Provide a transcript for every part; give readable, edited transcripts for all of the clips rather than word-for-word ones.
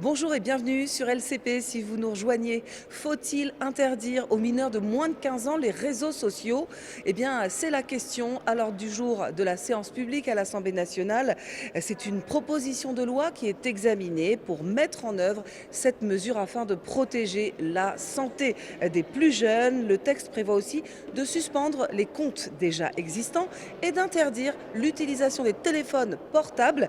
Bonjour et bienvenue sur LCP. Si vous nous rejoignez, faut-il interdire aux mineurs de moins de 15 ans les réseaux sociaux? Eh bien, c'est la question à l'ordre du jour de la séance publique à l'Assemblée nationale. C'est une proposition de loi qui est examinée pour mettre en œuvre cette mesure afin de protéger la santé des plus jeunes. Le texte prévoit aussi de suspendre les comptes déjà existants et d'interdire l'utilisation des téléphones portables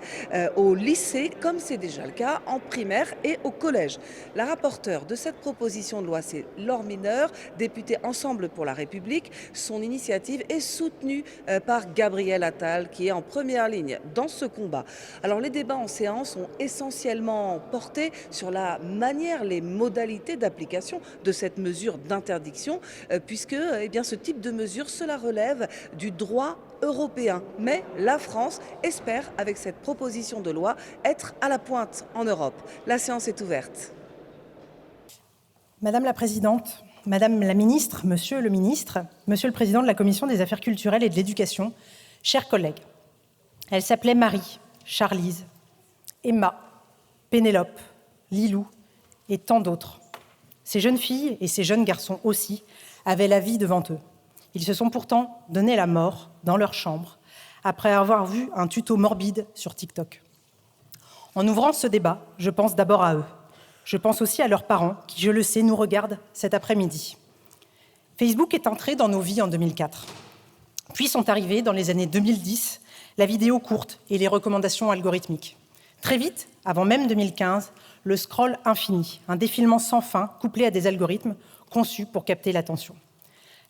au lycée, comme c'est déjà le cas en primaire et au collège. La rapporteure de cette proposition de loi, c'est Laure Mineur, députée Ensemble pour la République. Son initiative est soutenue par Gabriel Attal, qui est en première ligne dans ce combat. Alors les débats en séance ont essentiellement porté sur la manière, les modalités d'application de cette mesure d'interdiction, puisque ce type de mesure, cela relève du droit européen. Mais la France espère, avec cette proposition de loi, être à la pointe en Europe. La séance est ouverte. Madame la Présidente, Madame la Ministre, Monsieur le Ministre, Monsieur le Président de la Commission des Affaires culturelles et de l'Éducation, chers collègues, elle s'appelait Marie, Charlize, Emma, Pénélope, Lilou et tant d'autres. Ces jeunes filles et ces jeunes garçons aussi avaient la vie devant eux. Ils se sont pourtant donné la mort dans leur chambre après avoir vu un tuto morbide sur TikTok. En ouvrant ce débat, je pense d'abord à eux. Je pense aussi à leurs parents qui, je le sais, nous regardent cet après-midi. Facebook est entré dans nos vies en 2004. Puis sont arrivés, dans les années 2010, la vidéo courte et les recommandations algorithmiques. Très vite, avant même 2015, le scroll infini, un défilement sans fin couplé à des algorithmes conçus pour capter l'attention.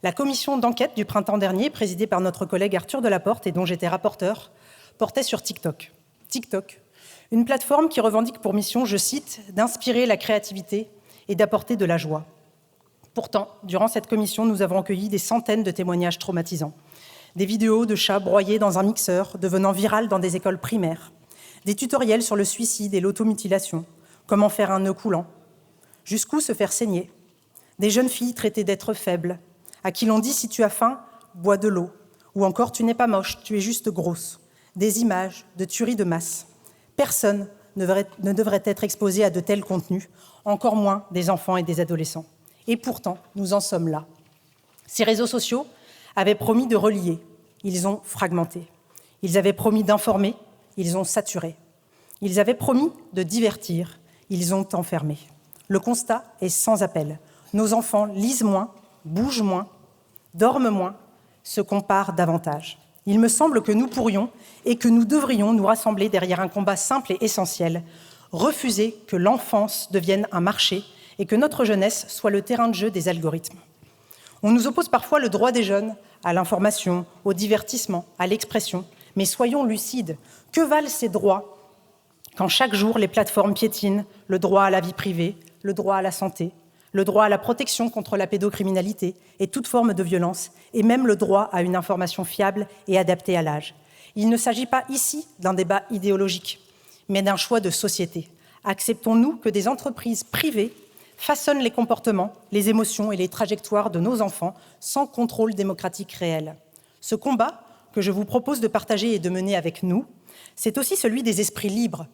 La commission d'enquête du printemps dernier, présidée par notre collègue Arthur Delaporte et dont j'étais rapporteur, portait sur TikTok. TikTok, une plateforme qui revendique pour mission, je cite, d'inspirer la créativité et d'apporter de la joie. Pourtant, durant cette commission, nous avons recueilli des centaines de témoignages traumatisants. Des vidéos de chats broyés dans un mixeur, devenant virales dans des écoles primaires. Des tutoriels sur le suicide et l'automutilation. Comment faire un nœud coulant. Jusqu'où se faire saigner. Des jeunes filles traitées d'êtres faibles, à qui l'on dit si tu as faim, bois de l'eau. Ou encore tu n'es pas moche, tu es juste grosse. Des images de tueries de masse. Personne ne devrait être exposé à de tels contenus, encore moins des enfants et des adolescents. Et pourtant, nous en sommes là. Ces réseaux sociaux avaient promis de relier, ils ont fragmenté. Ils avaient promis d'informer, ils ont saturé. Ils avaient promis de divertir, ils ont enfermé. Le constat est sans appel. Nos enfants lisent moins, bougent moins, dorment moins, se comparent davantage. Il me semble que nous pourrions et que nous devrions nous rassembler derrière un combat simple et essentiel, refuser que l'enfance devienne un marché et que notre jeunesse soit le terrain de jeu des algorithmes. On nous oppose parfois le droit des jeunes à l'information, au divertissement, à l'expression, mais soyons lucides. Que valent ces droits quand chaque jour les plateformes piétinent le droit à la vie privée, le droit à la santé, le droit à la protection contre la pédocriminalité et toute forme de violence, et même le droit à une information fiable et adaptée à l'âge. Il ne s'agit pas ici d'un débat idéologique, mais d'un choix de société. Acceptons-nous que des entreprises privées façonnent les comportements, les émotions et les trajectoires de nos enfants sans contrôle démocratique réel. Ce combat que je vous propose de partager et de mener avec nous, c'est aussi celui des esprits libres.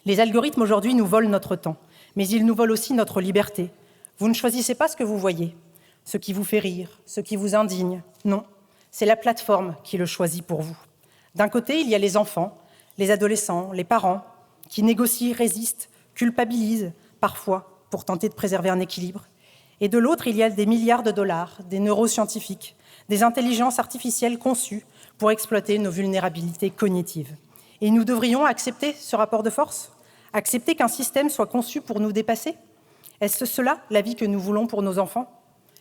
Les algorithmes aujourd'hui nous volent notre temps, mais ils nous volent aussi notre liberté. Vous ne choisissez pas ce que vous voyez, ce qui vous fait rire, ce qui vous indigne. Non, c'est la plateforme qui le choisit pour vous. D'un côté, il y a les enfants, les adolescents, les parents, qui négocient, résistent, culpabilisent, parfois, pour tenter de préserver un équilibre. Et de l'autre, il y a des milliards de dollars, des neuroscientifiques, des intelligences artificielles conçues pour exploiter nos vulnérabilités cognitives. Et nous devrions accepter ce rapport de force ? Accepter qu'un système soit conçu pour nous dépasser ? Est-ce cela la vie que nous voulons pour nos enfants ?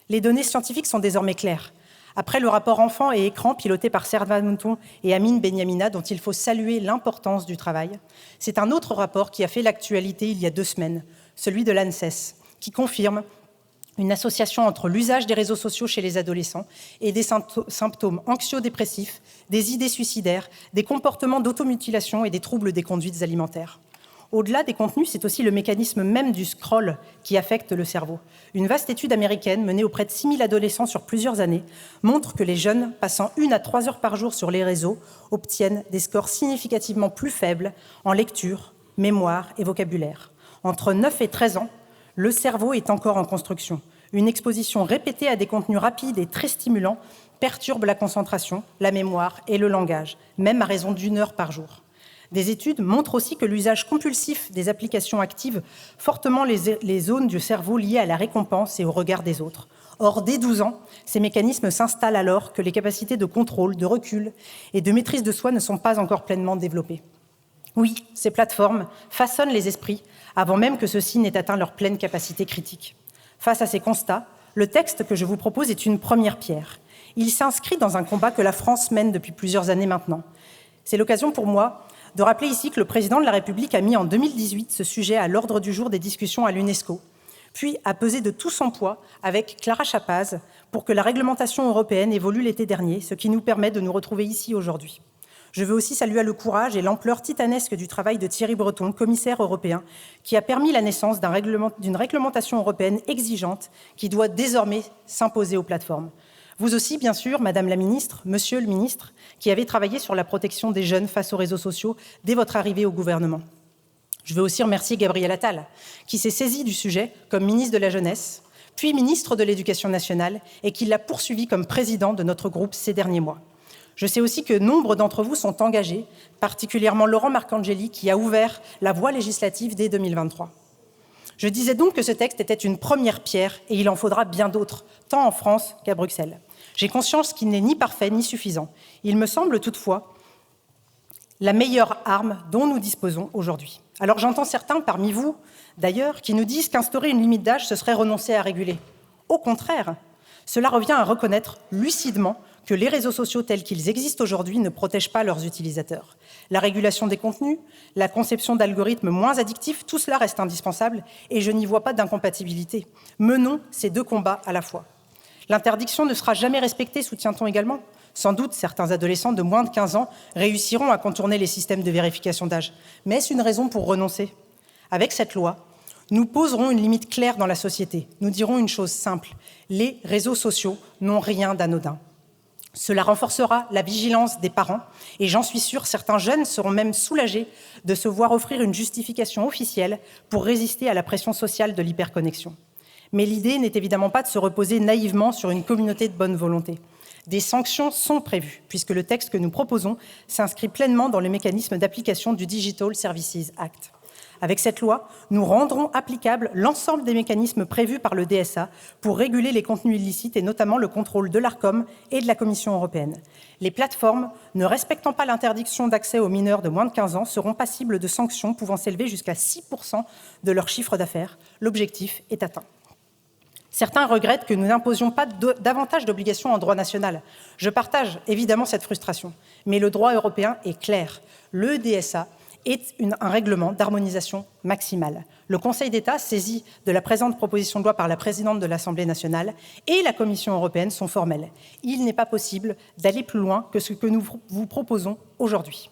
Les données scientifiques sont désormais claires. Après le rapport Enfants et écrans piloté par Servan Mouton et Amine Benyamina, dont il faut saluer l'importance du travail, c'est un autre rapport qui a fait l'actualité il y a 2 semaines, celui de l'ANSES, qui confirme une association entre l'usage des réseaux sociaux chez les adolescents et des symptômes anxio-dépressifs, des idées suicidaires, des comportements d'automutilation et des troubles des conduites alimentaires. Au-delà des contenus, c'est aussi le mécanisme même du scroll qui affecte le cerveau. Une vaste étude américaine menée auprès de 6 000 adolescents sur plusieurs années montre que les jeunes passant 1 à 3 heures par jour sur les réseaux obtiennent des scores significativement plus faibles en lecture, mémoire et vocabulaire. Entre 9 et 13 ans, le cerveau est encore en construction. Une exposition répétée à des contenus rapides et très stimulants perturbe la concentration, la mémoire et le langage, même à raison d'1 heure par jour. Des études montrent aussi que l'usage compulsif des applications active fortement les zones du cerveau liées à la récompense et au regard des autres. Or, dès 12 ans, ces mécanismes s'installent alors que les capacités de contrôle, de recul et de maîtrise de soi ne sont pas encore pleinement développées. Oui, ces plateformes façonnent les esprits avant même que ceux-ci n'aient atteint leur pleine capacité critique. Face à ces constats, le texte que je vous propose est une première pierre. Il s'inscrit dans un combat que la France mène depuis plusieurs années maintenant. C'est l'occasion pour moi de rappeler ici que le président de la République a mis en 2018 ce sujet à l'ordre du jour des discussions à l'UNESCO, puis a pesé de tout son poids avec Clara Chapaz pour que la réglementation européenne évolue l'été dernier, ce qui nous permet de nous retrouver ici aujourd'hui. Je veux aussi saluer le courage et l'ampleur titanesque du travail de Thierry Breton, commissaire européen, qui a permis la naissance d'une réglementation européenne exigeante qui doit désormais s'imposer aux plateformes. Vous aussi, bien sûr, Madame la Ministre, Monsieur le Ministre, qui avez travaillé sur la protection des jeunes face aux réseaux sociaux dès votre arrivée au gouvernement. Je veux aussi remercier Gabriel Attal, qui s'est saisi du sujet comme ministre de la Jeunesse, puis ministre de l'Éducation nationale, et qui l'a poursuivi comme président de notre groupe ces derniers mois. Je sais aussi que nombre d'entre vous sont engagés, particulièrement Laurent Marcangeli, qui a ouvert la voie législative dès 2023. Je disais donc que ce texte était une première pierre, et il en faudra bien d'autres, tant en France qu'à Bruxelles. J'ai conscience qu'il n'est ni parfait ni suffisant. Il me semble toutefois la meilleure arme dont nous disposons aujourd'hui. Alors j'entends certains parmi vous, d'ailleurs, qui nous disent qu'instaurer une limite d'âge, ce serait renoncer à réguler. Au contraire, cela revient à reconnaître lucidement que les réseaux sociaux tels qu'ils existent aujourd'hui ne protègent pas leurs utilisateurs. La régulation des contenus, la conception d'algorithmes moins addictifs, tout cela reste indispensable et je n'y vois pas d'incompatibilité. Menons ces deux combats à la fois. L'interdiction ne sera jamais respectée, soutient-on également. Sans doute, certains adolescents de moins de 15 ans réussiront à contourner les systèmes de vérification d'âge. Mais est-ce une raison pour renoncer? Avec cette loi, nous poserons une limite claire dans la société. Nous dirons une chose simple. Les réseaux sociaux n'ont rien d'anodin. Cela renforcera la vigilance des parents et j'en suis sûre, certains jeunes seront même soulagés de se voir offrir une justification officielle pour résister à la pression sociale de l'hyperconnexion. Mais l'idée n'est évidemment pas de se reposer naïvement sur une communauté de bonne volonté. Des sanctions sont prévues, puisque le texte que nous proposons s'inscrit pleinement dans le mécanisme d'application du Digital Services Act. Avec cette loi, nous rendrons applicable l'ensemble des mécanismes prévus par le DSA pour réguler les contenus illicites et notamment le contrôle de l'Arcom et de la Commission européenne. Les plateformes ne respectant pas l'interdiction d'accès aux mineurs de moins de 15 ans seront passibles de sanctions pouvant s'élever jusqu'à 6% de leur chiffre d'affaires. L'objectif est atteint. Certains regrettent que nous n'imposions pas davantage d'obligations en droit national. Je partage évidemment cette frustration, mais le droit européen est clair. Le DSA est un règlement d'harmonisation maximale. Le Conseil d'État, saisi de la présente proposition de loi par la présidente de l'Assemblée nationale, et la Commission européenne sont formels. Il n'est pas possible d'aller plus loin que ce que nous vous proposons aujourd'hui.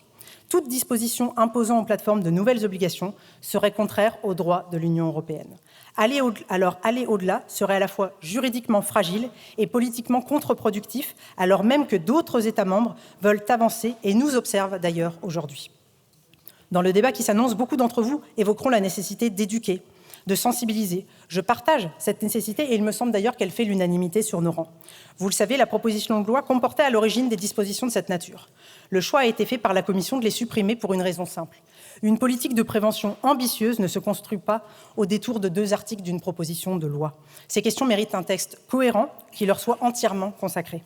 Toute disposition imposant aux plateformes de nouvelles obligations serait contraire au droit de l'Union européenne. Aller au-delà serait à la fois juridiquement fragile et politiquement contre-productif, alors même que d'autres États membres veulent avancer et nous observent d'ailleurs aujourd'hui. Dans le débat qui s'annonce, beaucoup d'entre vous évoqueront la nécessité d'éduquer, de sensibiliser. Je partage cette nécessité et il me semble d'ailleurs qu'elle fait l'unanimité sur nos rangs. Vous le savez, la proposition de loi comportait à l'origine des dispositions de cette nature. Le choix a été fait par la Commission de les supprimer pour une raison simple. Une politique de prévention ambitieuse ne se construit pas au détour de 2 articles d'une proposition de loi. Ces questions méritent un texte cohérent qui leur soit entièrement consacré.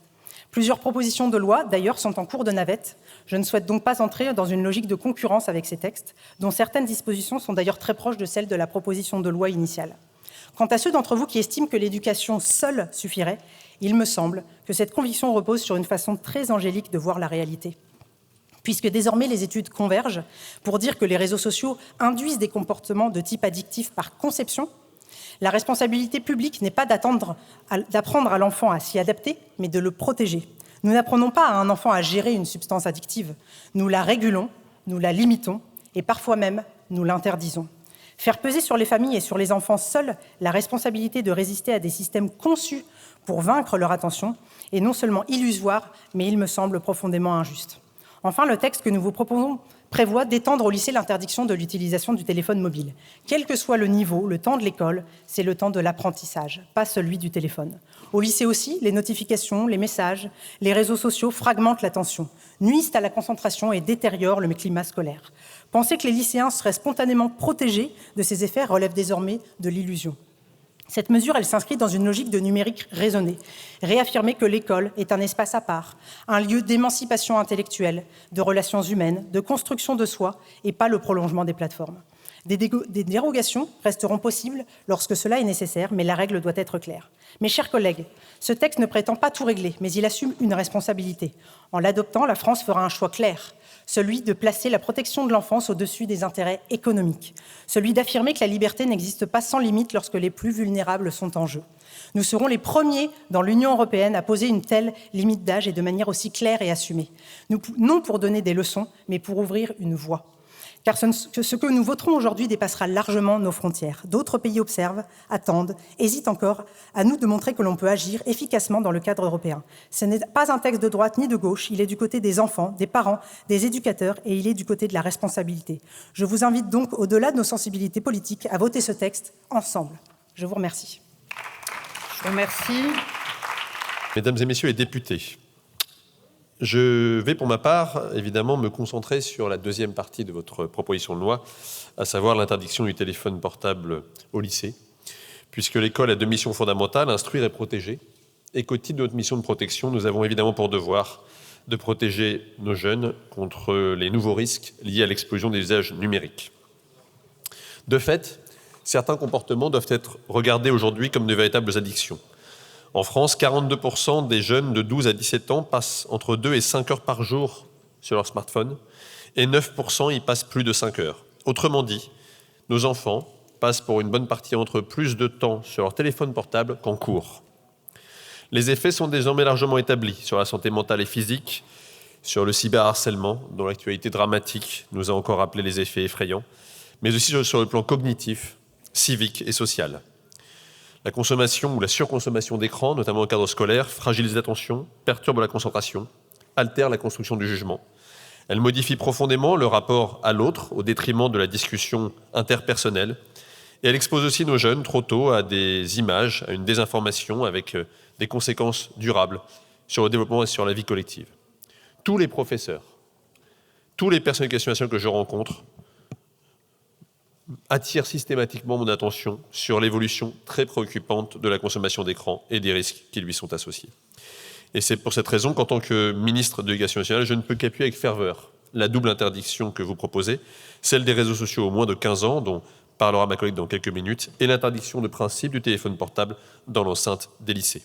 Plusieurs propositions de loi, d'ailleurs, sont en cours de navette. Je ne souhaite donc pas entrer dans une logique de concurrence avec ces textes, dont certaines dispositions sont d'ailleurs très proches de celles de la proposition de loi initiale. Quant à ceux d'entre vous qui estiment que l'éducation seule suffirait, il me semble que cette conviction repose sur une façon très angélique de voir la réalité. Puisque désormais les études convergent pour dire que les réseaux sociaux induisent des comportements de type addictif par conception, la responsabilité publique n'est pas d'apprendre à l'enfant à s'y adapter, mais de le protéger. Nous n'apprenons pas à un enfant à gérer une substance addictive. Nous la régulons, nous la limitons et parfois même nous l'interdisons. Faire peser sur les familles et sur les enfants seuls la responsabilité de résister à des systèmes conçus pour vaincre leur attention est non seulement illusoire, mais il me semble profondément injuste. Enfin, le texte que nous vous proposons prévoit d'étendre au lycée l'interdiction de l'utilisation du téléphone mobile. Quel que soit le niveau, le temps de l'école, c'est le temps de l'apprentissage, pas celui du téléphone. Au lycée aussi, les notifications, les messages, les réseaux sociaux fragmentent l'attention, nuisent à la concentration et détériorent le climat scolaire. Penser que les lycéens seraient spontanément protégés de ces effets relève désormais de l'illusion. Cette mesure, elle s'inscrit dans une logique de numérique raisonnée. Réaffirmer que l'école est un espace à part, un lieu d'émancipation intellectuelle, de relations humaines, de construction de soi, et pas le prolongement des plateformes. Des dérogations resteront possibles lorsque cela est nécessaire, mais la règle doit être claire. Mes chers collègues, ce texte ne prétend pas tout régler, mais il assume une responsabilité. En l'adoptant, la France fera un choix clair, celui de placer la protection de l'enfance au-dessus des intérêts économiques, celui d'affirmer que la liberté n'existe pas sans limite lorsque les plus vulnérables sont en jeu. Nous serons les premiers dans l'Union européenne à poser une telle limite d'âge et de manière aussi claire et assumée. Non pour donner des leçons, mais pour ouvrir une voie. Car ce que nous voterons aujourd'hui dépassera largement nos frontières. D'autres pays observent, attendent, hésitent encore. À nous de montrer que l'on peut agir efficacement dans le cadre européen. Ce n'est pas un texte de droite ni de gauche, il est du côté des enfants, des parents, des éducateurs et il est du côté de la responsabilité. Je vous invite donc, au-delà de nos sensibilités politiques, à voter ce texte ensemble. Je vous remercie. Je vous remercie. Mesdames et messieurs les députés, je vais pour ma part, évidemment, me concentrer sur la deuxième partie de votre proposition de loi, à savoir l'interdiction du téléphone portable au lycée, puisque l'école a deux missions fondamentales, instruire et protéger, et qu'au titre de notre mission de protection, nous avons évidemment pour devoir de protéger nos jeunes contre les nouveaux risques liés à l'explosion des usages numériques. De fait, certains comportements doivent être regardés aujourd'hui comme de véritables addictions. En France, 42% des jeunes de 12 à 17 ans passent entre 2 et 5 heures par jour sur leur smartphone et 9% y passent plus de 5 heures. Autrement dit, nos enfants passent pour une bonne partie entre plus de temps sur leur téléphone portable qu'en cours. Les effets sont désormais largement établis sur la santé mentale et physique, sur le cyberharcèlement, dont l'actualité dramatique nous a encore rappelé les effets effrayants, mais aussi sur le plan cognitif, civique et social. La consommation ou la surconsommation d'écran, notamment au cadre scolaire, fragilise l'attention, perturbe la concentration, altère la construction du jugement. Elle modifie profondément le rapport à l'autre au détriment de la discussion interpersonnelle. Et elle expose aussi nos jeunes trop tôt à des images, à une désinformation avec des conséquences durables sur le développement et sur la vie collective. Tous les professeurs, tous les personnels d'éducation nationale que je rencontre attire systématiquement mon attention sur l'évolution très préoccupante de la consommation d'écran et des risques qui lui sont associés. Et c'est pour cette raison qu'en tant que ministre de l'Éducation nationale, je ne peux qu'appuyer avec ferveur la double interdiction que vous proposez, celle des réseaux sociaux aux moins de 15 ans, dont parlera ma collègue dans quelques minutes, et l'interdiction de principe du téléphone portable dans l'enceinte des lycées.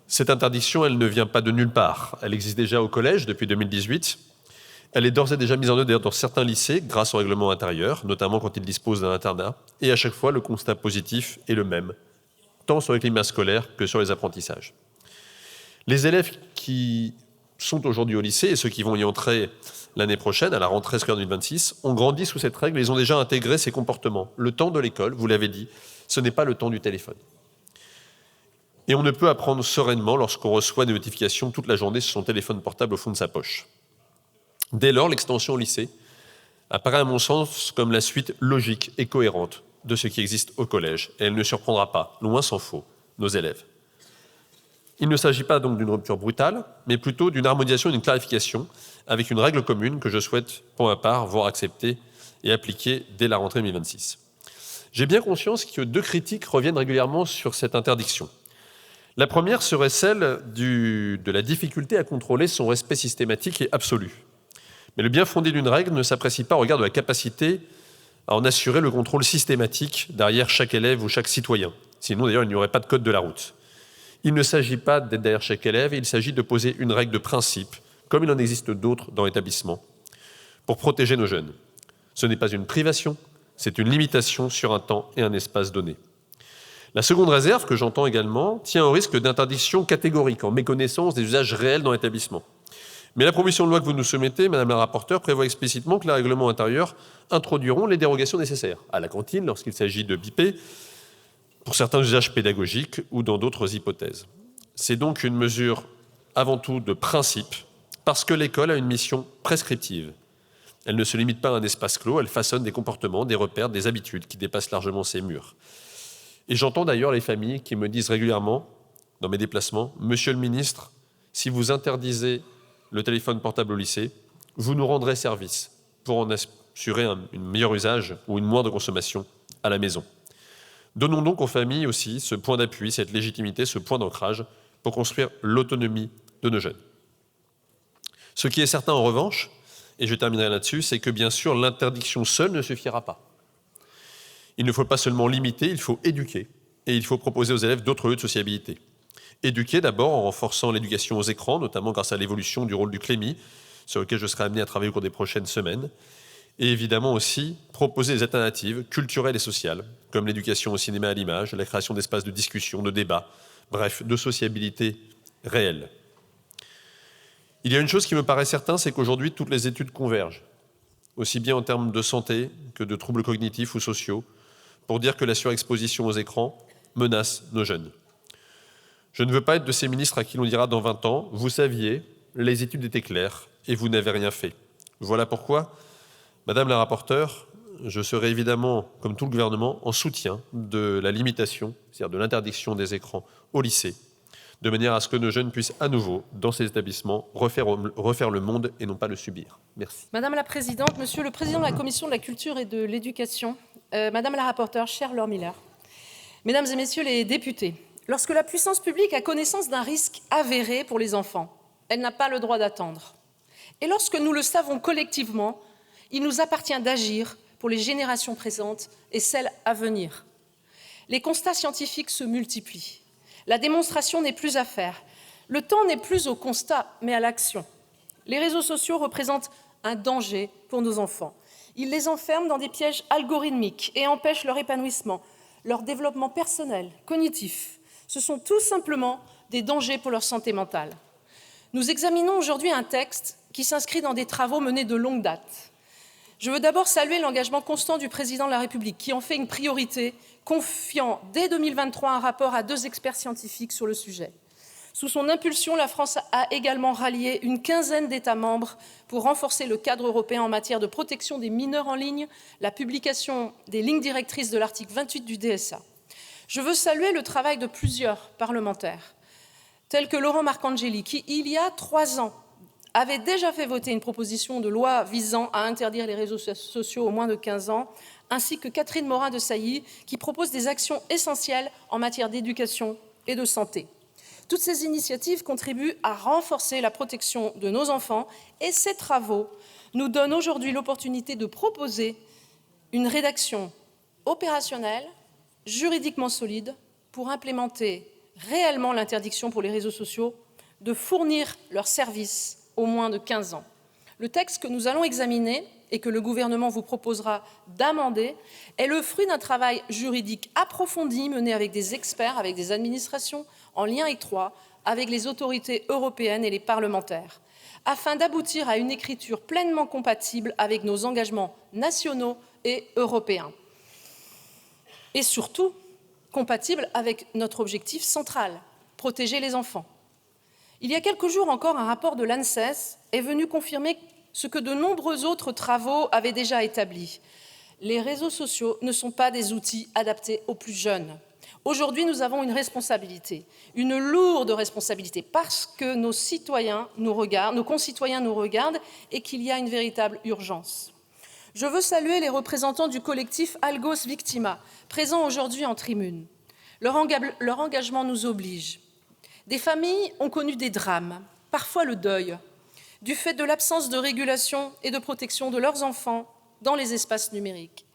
Cette interdiction, elle ne vient pas de nulle part. Elle existe déjà au collège depuis 2018. Elle est d'ores et déjà mise en œuvre dans certains lycées grâce au règlement intérieur, notamment quand ils disposent d'un internat. Et à chaque fois, le constat positif est le même, tant sur le climat scolaire que sur les apprentissages. Les élèves qui sont aujourd'hui au lycée et ceux qui vont y entrer l'année prochaine, à la rentrée scolaire 2026, ont grandi sous cette règle et ils ont déjà intégré ces comportements. Le temps de l'école, vous l'avez dit, ce n'est pas le temps du téléphone. Et on ne peut apprendre sereinement lorsqu'on reçoit des notifications toute la journée sur son téléphone portable au fond de sa poche. Dès lors, l'extension au lycée apparaît à mon sens comme la suite logique et cohérente de ce qui existe au collège. Et elle ne surprendra pas, loin s'en faut, nos élèves. Il ne s'agit pas donc d'une rupture brutale, mais plutôt d'une harmonisation et d'une clarification avec une règle commune que je souhaite, pour ma part, voir acceptée et appliquée dès la rentrée 2026. J'ai bien conscience que deux critiques reviennent régulièrement sur cette interdiction. La première serait celle de la difficulté à contrôler son respect systématique et absolu. Mais le bien fondé d'une règle ne s'apprécie pas au regard de la capacité à en assurer le contrôle systématique derrière chaque élève ou chaque citoyen. Sinon, d'ailleurs, il n'y aurait pas de code de la route. Il ne s'agit pas d'être derrière chaque élève, il s'agit de poser une règle de principe, comme il en existe d'autres dans l'établissement, pour protéger nos jeunes. Ce n'est pas une privation, c'est une limitation sur un temps et un espace donné. La seconde réserve, que j'entends également, tient au risque d'interdiction catégorique en méconnaissance des usages réels dans l'établissement. Mais la proposition de loi que vous nous soumettez, Madame la rapporteure, prévoit explicitement que les règlements intérieurs introduiront les dérogations nécessaires, à la cantine lorsqu'il s'agit de biper, pour certains usages pédagogiques ou dans d'autres hypothèses. C'est donc une mesure avant tout de principe, parce que l'école a une mission prescriptive. Elle ne se limite pas à un espace clos, elle façonne des comportements, des repères, des habitudes qui dépassent largement ces murs. Et j'entends d'ailleurs les familles qui me disent régulièrement, dans mes déplacements, « Monsieur le ministre, si vous interdisez le téléphone portable au lycée, vous nous rendrez service pour en assurer un meilleur usage ou une moindre consommation à la maison. » Donnons donc aux familles aussi ce point d'appui, cette légitimité, ce point d'ancrage pour construire l'autonomie de nos jeunes. Ce qui est certain en revanche, et je terminerai là-dessus, c'est que bien sûr l'interdiction seule ne suffira pas. Il ne faut pas seulement limiter, il faut éduquer, et il faut proposer aux élèves d'autres lieux de sociabilité. Éduquer d'abord en renforçant l'éducation aux écrans, notamment grâce à l'évolution du rôle du CLEMI, sur lequel je serai amené à travailler au cours des prochaines semaines, et évidemment aussi proposer des alternatives culturelles et sociales, comme l'éducation au cinéma à l'image, la création d'espaces de discussion, de débat, bref, de sociabilité réelle. Il y a une chose qui me paraît certaine, c'est qu'aujourd'hui, toutes les études convergent, aussi bien en termes de santé que de troubles cognitifs ou sociaux, pour dire que la surexposition aux écrans menace nos jeunes. Je ne veux pas être de ces ministres à qui l'on dira dans 20 ans « Vous saviez, les études étaient claires et vous n'avez rien fait ». Voilà pourquoi, Madame la rapporteure, je serai évidemment, comme tout le gouvernement, en soutien de la limitation, c'est-à-dire de l'interdiction des écrans au lycée, de manière à ce que nos jeunes puissent à nouveau, dans ces établissements, refaire le monde et non pas le subir. Merci. Madame la Présidente, Monsieur le Président de la Commission de la Culture et de l'Éducation, Madame la rapporteure, chère Laure Miller, Mesdames et Messieurs les députés, lorsque la puissance publique a connaissance d'un risque avéré pour les enfants, elle n'a pas le droit d'attendre. Et lorsque nous le savons collectivement, il nous appartient d'agir pour les générations présentes et celles à venir. Les constats scientifiques se multiplient. La démonstration n'est plus à faire. Le temps n'est plus au constat, mais à l'action. Les réseaux sociaux représentent un danger pour nos enfants. Ils les enferment dans des pièges algorithmiques et empêchent leur épanouissement, leur développement personnel, cognitif. Ce sont tout simplement des dangers pour leur santé mentale. Nous examinons aujourd'hui un texte qui s'inscrit dans des travaux menés de longue date. Je veux d'abord saluer l'engagement constant du Président de la République qui en fait une priorité, confiant dès 2023 un rapport à 2 experts scientifiques sur le sujet. Sous son impulsion, la France a également rallié une quinzaine d'États membres pour renforcer le cadre européen en matière de protection des mineurs en ligne, la publication des lignes directrices de l'article 28 du DSA. Je veux saluer le travail de plusieurs parlementaires, tels que Laurent Marcangeli, qui, il y a 3 ans, avait déjà fait voter une proposition de loi visant à interdire les réseaux sociaux aux moins de 15 ans, ainsi que Catherine Morin-Desailly, qui propose des actions essentielles en matière d'éducation et de santé. Toutes ces initiatives contribuent à renforcer la protection de nos enfants et ces travaux nous donnent aujourd'hui l'opportunité de proposer une rédaction opérationnelle, juridiquement solide, pour implémenter réellement l'interdiction pour les réseaux sociaux de fournir leurs services aux moins de 15 ans. Le texte que nous allons examiner et que le gouvernement vous proposera d'amender est le fruit d'un travail juridique approfondi mené avec des experts, avec des administrations, en lien étroit avec les autorités européennes et les parlementaires, afin d'aboutir à une écriture pleinement compatible avec nos engagements nationaux et européens. Et surtout, compatible avec notre objectif central, protéger les enfants. Il y a quelques jours encore, un rapport de l'ANSES est venu confirmer ce que de nombreux autres travaux avaient déjà établi. Les réseaux sociaux ne sont pas des outils adaptés aux plus jeunes. Aujourd'hui, nous avons une responsabilité, une lourde responsabilité, parce que nos concitoyens nous regardent et qu'il y a une véritable urgence. Je veux saluer les représentants du collectif Algos Victima, présents aujourd'hui en tribune. Leur engagement nous oblige. Des familles ont connu des drames, parfois le deuil, du fait de l'absence de régulation et de protection de leurs enfants dans les espaces numériques.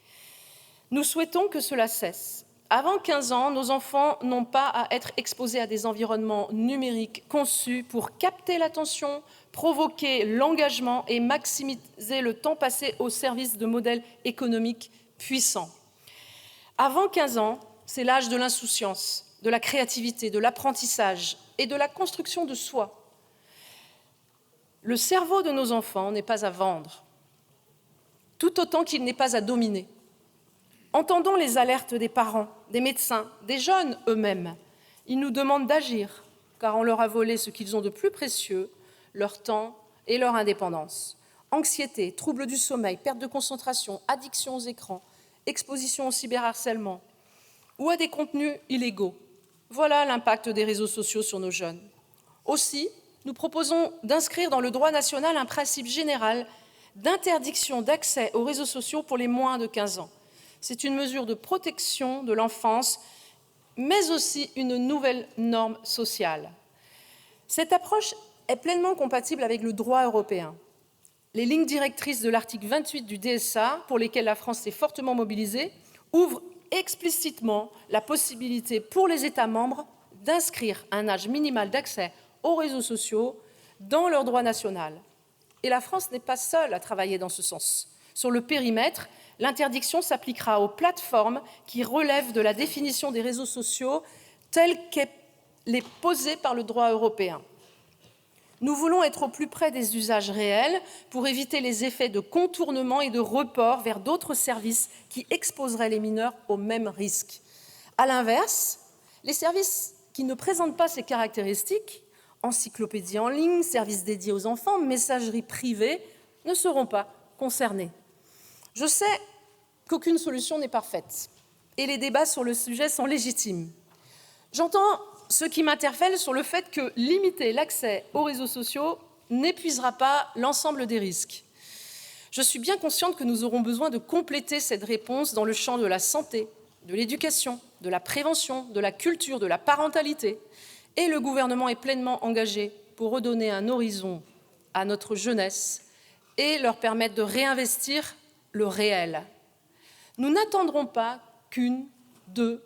Nous souhaitons que cela cesse. Avant 15 ans, nos enfants n'ont pas à être exposés à des environnements numériques conçus pour capter l'attention, provoquer l'engagement et maximiser le temps passé au service de modèles économiques puissants. Avant 15 ans, c'est l'âge de l'insouciance, de la créativité, de l'apprentissage et de la construction de soi. Le cerveau de nos enfants n'est pas à vendre, tout autant qu'il n'est pas à dominer. Entendons les alertes des parents, des médecins, des jeunes eux-mêmes. Ils nous demandent d'agir, car on leur a volé ce qu'ils ont de plus précieux, leur temps et leur indépendance. Anxiété, troubles du sommeil, perte de concentration, addiction aux écrans, exposition au cyberharcèlement ou à des contenus illégaux. Voilà l'impact des réseaux sociaux sur nos jeunes. Aussi, nous proposons d'inscrire dans le droit national un principe général d'interdiction d'accès aux réseaux sociaux pour les moins de 15 ans. C'est une mesure de protection de l'enfance, mais aussi une nouvelle norme sociale. Cette approche est pleinement compatible avec le droit européen. Les lignes directrices de l'article 28 du DSA, pour lesquelles la France s'est fortement mobilisée, ouvrent explicitement la possibilité pour les États membres d'inscrire un âge minimal d'accès aux réseaux sociaux dans leur droit national. Et la France n'est pas seule à travailler dans ce sens. Sur le périmètre, l'interdiction s'appliquera aux plateformes qui relèvent de la définition des réseaux sociaux telle qu'elle est posée par le droit européen. Nous voulons être au plus près des usages réels pour éviter les effets de contournement et de report vers d'autres services qui exposeraient les mineurs aux mêmes risques. À l'inverse, les services qui ne présentent pas ces caractéristiques, encyclopédies en ligne, services dédiés aux enfants, messagerie privée, ne seront pas concernés. Je sais qu'aucune solution n'est parfaite et les débats sur le sujet sont légitimes. J'entends ce qui m'interpelle sur le fait que limiter l'accès aux réseaux sociaux n'épuisera pas l'ensemble des risques. Je suis bien consciente que nous aurons besoin de compléter cette réponse dans le champ de la santé, de l'éducation, de la prévention, de la culture, de la parentalité. Et le gouvernement est pleinement engagé pour redonner un horizon à notre jeunesse et leur permettre de réinvestir le réel. Nous n'attendrons pas qu'une, 2,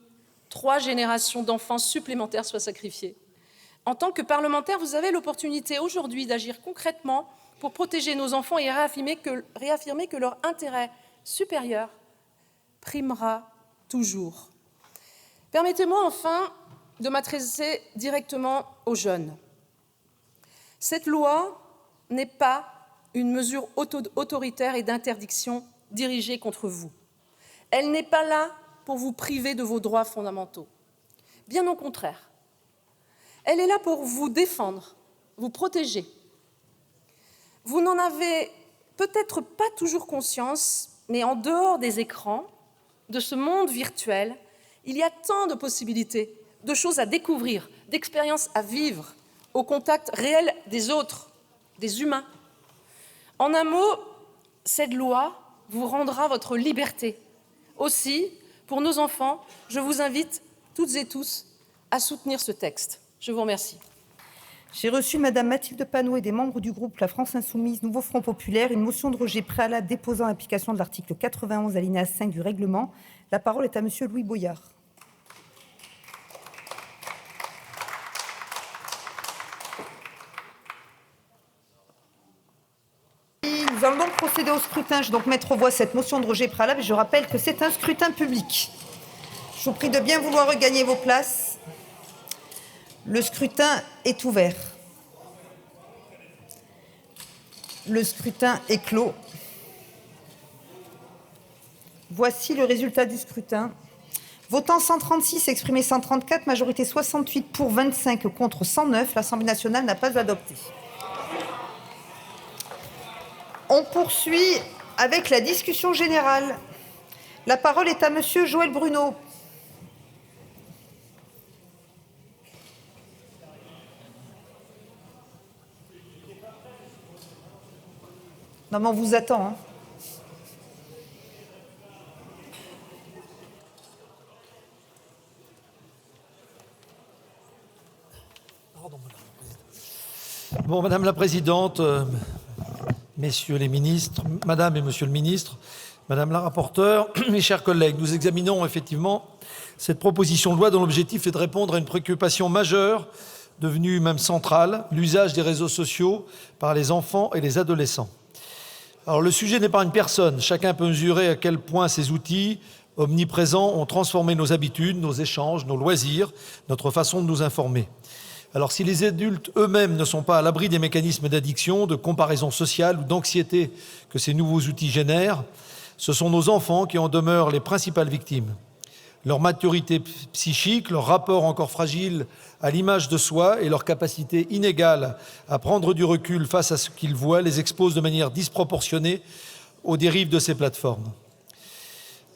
3 générations d'enfants supplémentaires soient sacrifiées. En tant que parlementaire, vous avez l'opportunité aujourd'hui d'agir concrètement pour protéger nos enfants et réaffirmer que leur intérêt supérieur primera toujours. Permettez-moi enfin de m'adresser directement aux jeunes. Cette loi n'est pas une mesure autoritaire et d'interdiction dirigée contre vous. Elle n'est pas là pour vous priver de vos droits fondamentaux. Bien au contraire. Elle est là pour vous défendre, vous protéger. Vous n'en avez peut-être pas toujours conscience, mais en dehors des écrans, de ce monde virtuel, il y a tant de possibilités, de choses à découvrir, d'expériences à vivre, au contact réel des autres, des humains. En un mot, cette loi vous rendra votre liberté. Aussi, pour nos enfants, je vous invite toutes et tous à soutenir ce texte. Je vous remercie. J'ai reçu Madame Mathilde Panot et des membres du groupe La France Insoumise Nouveau Front Populaire une motion de rejet préalable déposant application de l'article 91 alinéa 5 du règlement. La parole est à Monsieur Louis Boyard. Nous allons donc procéder au scrutin. Je vais donc mettre aux voix cette motion de rejet préalable et je rappelle que c'est un scrutin public. Je vous prie de bien vouloir regagner vos places. Le scrutin est ouvert. Le scrutin est clos. Voici le résultat du scrutin. Votant 136, exprimé 134, majorité 68 pour 25 contre 109, l'Assemblée nationale n'a pas adopté. On poursuit avec la discussion générale. La parole est à Monsieur Joël Bruno. Non mais on vous attend. Hein. Bon, Madame la Présidente, Messieurs les ministres, Madame et Monsieur le ministre, Madame la rapporteure, mes chers collègues, nous examinons effectivement cette proposition de loi dont l'objectif est de répondre à une préoccupation majeure, devenue même centrale, l'usage des réseaux sociaux par les enfants et les adolescents. Alors le sujet n'est pas une personne, chacun peut mesurer à quel point ces outils omniprésents ont transformé nos habitudes, nos échanges, nos loisirs, notre façon de nous informer. Alors si les adultes eux-mêmes ne sont pas à l'abri des mécanismes d'addiction, de comparaison sociale ou d'anxiété que ces nouveaux outils génèrent, ce sont nos enfants qui en demeurent les principales victimes. leur maturité psychique, leur rapport encore fragile à l'image de soi et leur capacité inégale à prendre du recul face à ce qu'ils voient les exposent de manière disproportionnée aux dérives de ces plateformes.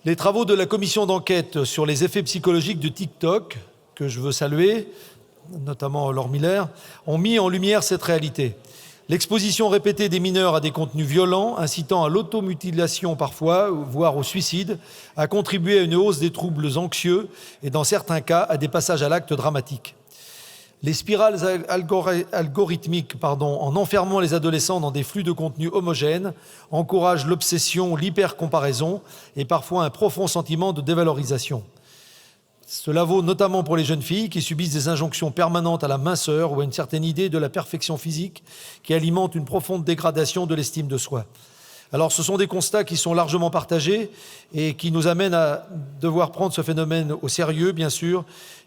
Les travaux de la commission d'enquête sur les effets psychologiques de TikTok, que je veux saluer, notamment Laure Miller, ont mis en lumière cette réalité. L'exposition répétée des mineurs à des contenus violents, incitant à l'automutilation parfois, voire au suicide, a contribué à une hausse des troubles anxieux et, dans certains cas, à des passages à l'acte dramatiques. Les spirales algorithmiques, en enfermant les adolescents dans des flux de contenus homogènes, encouragent l'obsession, l'hypercomparaison et parfois un profond sentiment de dévalorisation. Cela vaut notamment pour les jeunes filles qui subissent des injonctions permanentes à la minceur ou à une certaine idée de la perfection physique qui alimente une profonde dégradation de l'estime de soi. Alors ce sont des constats qui sont largement partagés et qui nous amènent à devoir prendre ce phénomène au sérieux, bien sûr,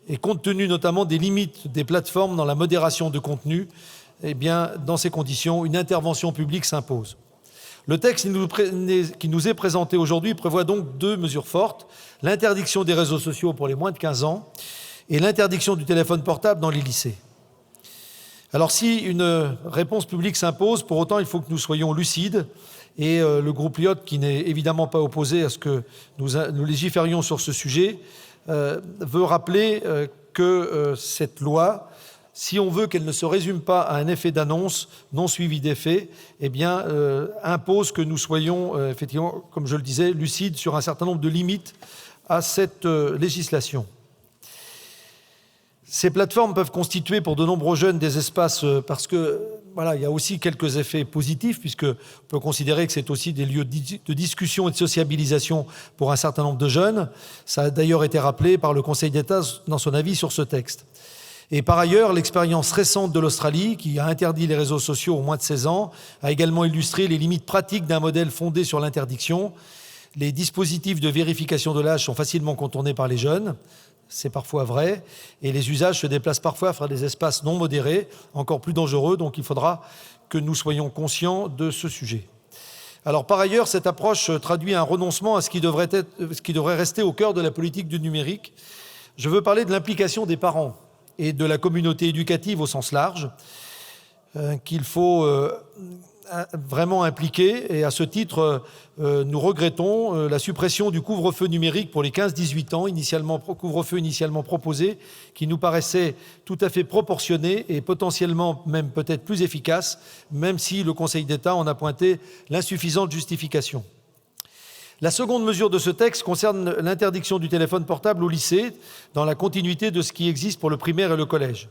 et compte tenu notamment des limites des plateformes dans la modération de contenu, eh bien, dans ces conditions, une intervention publique s'impose. Le texte qui nous est présenté aujourd'hui prévoit donc 2 mesures fortes, l'interdiction des réseaux sociaux pour les moins de 15 ans et l'interdiction du téléphone portable dans les lycées. Alors si une réponse publique s'impose, pour autant il faut que nous soyons lucides et le groupe LIOT, qui n'est évidemment pas opposé à ce que nous légiférions sur ce sujet, veut rappeler que cette loi, si on veut qu'elle ne se résume pas à un effet d'annonce non suivi d'effet, eh bien, impose que nous soyons, effectivement, comme je le disais, lucides sur un certain nombre de limites à cette législation. Ces plateformes peuvent constituer pour de nombreux jeunes des espaces, parce que voilà, il y a aussi quelques effets positifs, puisqu'on peut considérer que c'est aussi des lieux de discussion et de sociabilisation pour un certain nombre de jeunes. Ça a d'ailleurs été rappelé par le Conseil d'État dans son avis sur ce texte. Et par ailleurs, l'expérience récente de l'Australie, qui a interdit les réseaux sociaux aux moins de 16 ans, a également illustré les limites pratiques d'un modèle fondé sur l'interdiction. Les dispositifs de vérification de l'âge sont facilement contournés par les jeunes, c'est parfois vrai, et les usages se déplacent parfois vers des espaces non modérés, encore plus dangereux, donc il faudra que nous soyons conscients de ce sujet. Alors par ailleurs, cette approche traduit un renoncement à ce qui devrait rester au cœur de la politique du numérique. Je veux parler de l'implication des parents et de la communauté éducative au sens large, qu'il faut vraiment impliquer. Et à ce titre, nous regrettons la suppression du couvre-feu numérique pour les 15-18 ans, couvre-feu initialement proposé, qui nous paraissait tout à fait proportionné et potentiellement même peut-être plus efficace, même si le Conseil d'État en a pointé l'insuffisante justification. La seconde mesure de ce texte concerne l'interdiction du téléphone portable au lycée, dans la continuité de ce qui existe pour le primaire et le collège.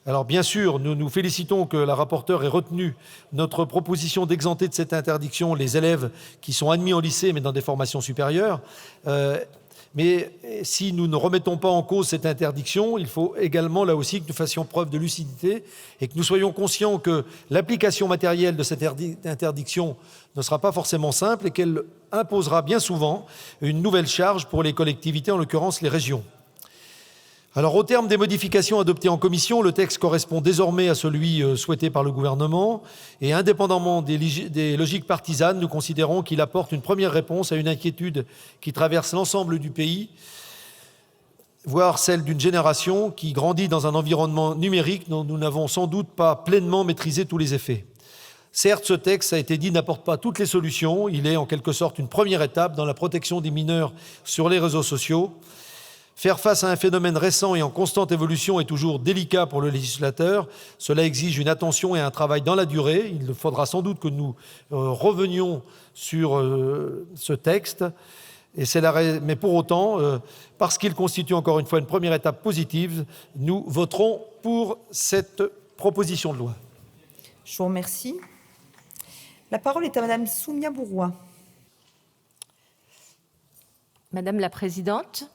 Alors bien sûr, nous nous félicitons que la rapporteure ait retenu notre proposition d'exempter de cette interdiction les élèves qui sont admis en lycée, mais dans des formations supérieures. Mais si nous ne remettons pas en cause cette interdiction, il faut également, là aussi, que nous fassions preuve de lucidité et que nous soyons conscients que l'application matérielle de cette interdiction ne sera pas forcément simple et qu'elle imposera bien souvent une nouvelle charge pour les collectivités, en l'occurrence les régions. Alors, au terme des modifications adoptées en commission, le texte correspond désormais à celui souhaité par le gouvernement et indépendamment des logiques partisanes, nous considérons qu'il apporte une première réponse à une inquiétude qui traverse l'ensemble du pays, voire celle d'une génération qui grandit dans un environnement numérique dont nous n'avons sans doute pas pleinement maîtrisé tous les effets. Certes, ce texte, ça a été dit, n'apporte pas toutes les solutions. Il est en quelque sorte une première étape dans la protection des mineurs sur les réseaux sociaux. Faire face à un phénomène récent et en constante évolution est toujours délicat pour le législateur. Cela exige une attention et un travail dans la durée. Il faudra sans doute que nous revenions sur ce texte. Mais pour autant, parce qu'il constitue encore une fois une première étape positive, nous voterons pour cette proposition de loi. Je vous remercie. La parole est à Madame Soumia Bouroua. Madame la Présidente,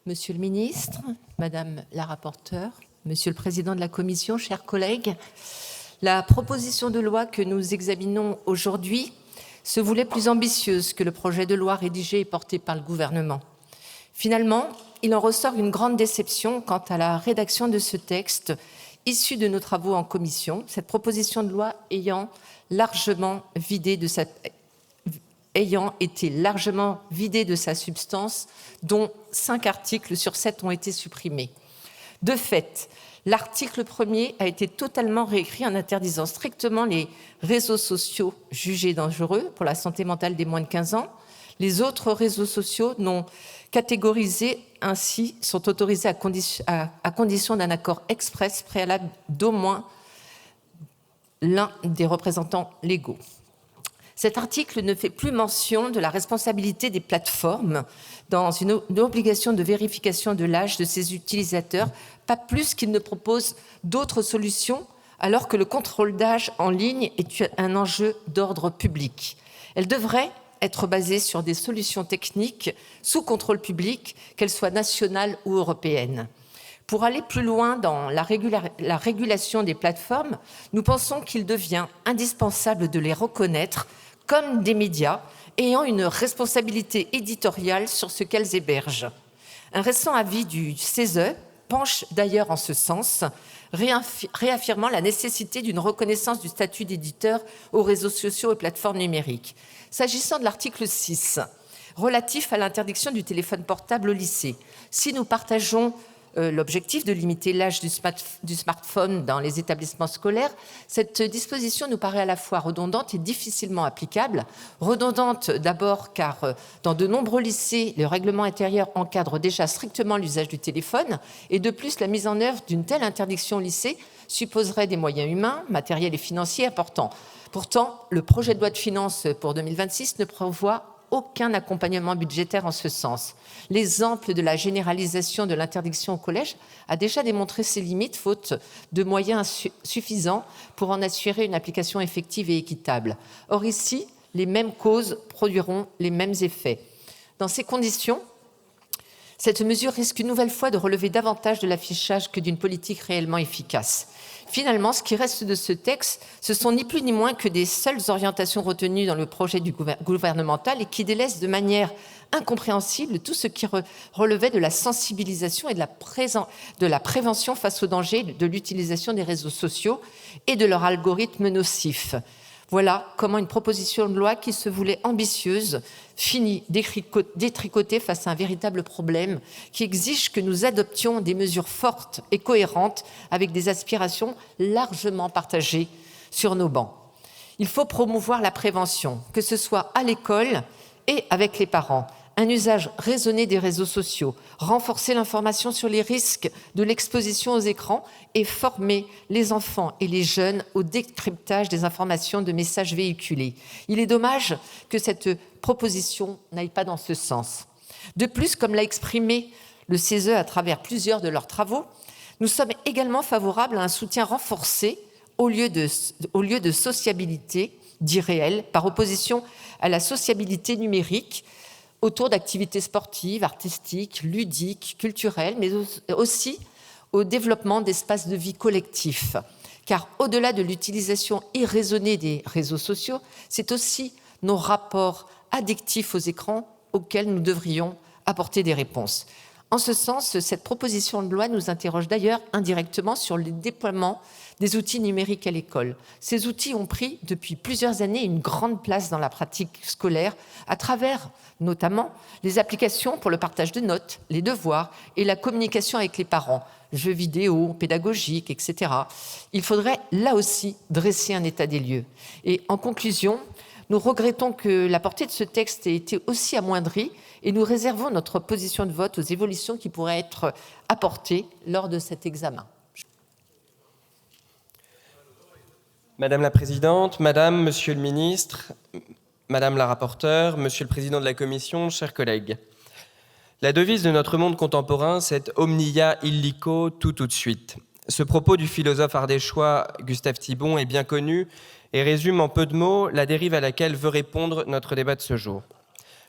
Monsieur le Ministre, Madame la Rapporteure, Monsieur le Président de la Commission, chers collègues, la proposition de loi que nous examinons aujourd'hui se voulait plus ambitieuse que le projet de loi rédigé et porté par le gouvernement. Finalement, il en ressort une grande déception quant à la rédaction de ce texte issu de nos travaux en commission, cette proposition de loi ayant largement vidé de sa ayant été largement vidé de sa substance, dont 5 articles sur 7 ont été supprimés. De fait, l'article 1er a été totalement réécrit en interdisant strictement les réseaux sociaux jugés dangereux pour la santé mentale des moins de 15 ans. Les autres réseaux sociaux non catégorisés ainsi sont autorisés à condition d'un accord express préalable d'au moins l'un des représentants légaux. Cet article ne fait plus mention de la responsabilité des plateformes dans une obligation de vérification de l'âge de ses utilisateurs, pas plus qu'il ne propose d'autres solutions, alors que le contrôle d'âge en ligne est un enjeu d'ordre public. Elle devrait être basée sur des solutions techniques sous contrôle public, qu'elles soient nationales ou européennes. Pour aller plus loin dans la régulation des plateformes, nous pensons qu'il devient indispensable de les reconnaître comme des médias ayant une responsabilité éditoriale sur ce qu'elles hébergent. Un récent avis du CESE penche d'ailleurs en ce sens, réaffirmant la nécessité d'une reconnaissance du statut d'éditeur aux réseaux sociaux et plateformes numériques. S'agissant de l'article 6, relatif à l'interdiction du téléphone portable au lycée, si nous partageons l'objectif de limiter l'âge du smartphone dans les établissements scolaires, cette disposition nous paraît à la fois redondante et difficilement applicable. Redondante d'abord car dans de nombreux lycées, le règlement intérieur encadre déjà strictement l'usage du téléphone et de plus, la mise en œuvre d'une telle interdiction au lycée supposerait des moyens humains, matériels et financiers importants. Pourtant, le projet de loi de finances pour 2026 ne prévoit aucun accompagnement budgétaire en ce sens. L'exemple de la généralisation de l'interdiction au collège a déjà démontré ses limites, faute de moyens suffisants pour en assurer une application effective et équitable. Or ici, les mêmes causes produiront les mêmes effets. Dans ces conditions, cette mesure risque une nouvelle fois de relever davantage de l'affichage que d'une politique réellement efficace. Finalement, ce qui reste de ce texte, ce sont ni plus ni moins que des seules orientations retenues dans le projet gouvernemental et qui délaissent de manière incompréhensible tout ce qui relevait de la sensibilisation et de la prévention face aux dangers de l'utilisation des réseaux sociaux et de leurs algorithmes nocifs. Voilà comment une proposition de loi qui se voulait ambitieuse finit détricotée face à un véritable problème qui exige que nous adoptions des mesures fortes et cohérentes avec des aspirations largement partagées sur nos bancs. Il faut promouvoir la prévention, que ce soit à l'école et avec les parents. Un usage raisonné des réseaux sociaux, renforcer l'information sur les risques de l'exposition aux écrans et former les enfants et les jeunes au décryptage des informations de messages véhiculés. Il est dommage que cette proposition n'aille pas dans ce sens. De plus, comme l'a exprimé le CESE à travers plusieurs de leurs travaux, nous sommes également favorables à un soutien renforcé au lieu de sociabilité, dit réel, par opposition à la sociabilité numérique, autour d'activités sportives, artistiques, ludiques, culturelles, mais aussi au développement d'espaces de vie collectifs. Car au-delà de l'utilisation irraisonnée des réseaux sociaux, c'est aussi nos rapports addictifs aux écrans auxquels nous devrions apporter des réponses. En ce sens, cette proposition de loi nous interroge d'ailleurs indirectement sur le déploiement des outils numériques à l'école. Ces outils ont pris depuis plusieurs années une grande place dans la pratique scolaire à travers notamment les applications pour le partage de notes, les devoirs et la communication avec les parents, jeux vidéo, pédagogiques, etc. Il faudrait là aussi dresser un état des lieux. Et en conclusion, nous regrettons que la portée de ce texte ait été aussi amoindrie et nous réservons notre position de vote aux évolutions qui pourraient être apportées lors de cet examen. Madame la Présidente, Madame, Monsieur le Ministre, Madame la Rapporteure, Monsieur le Président de la Commission, chers collègues. La devise de notre monde contemporain, c'est « omnia illico, tout de suite ». Ce propos du philosophe ardéchois Gustave Thibon est bien connu et résume en peu de mots la dérive à laquelle veut répondre notre débat de ce jour.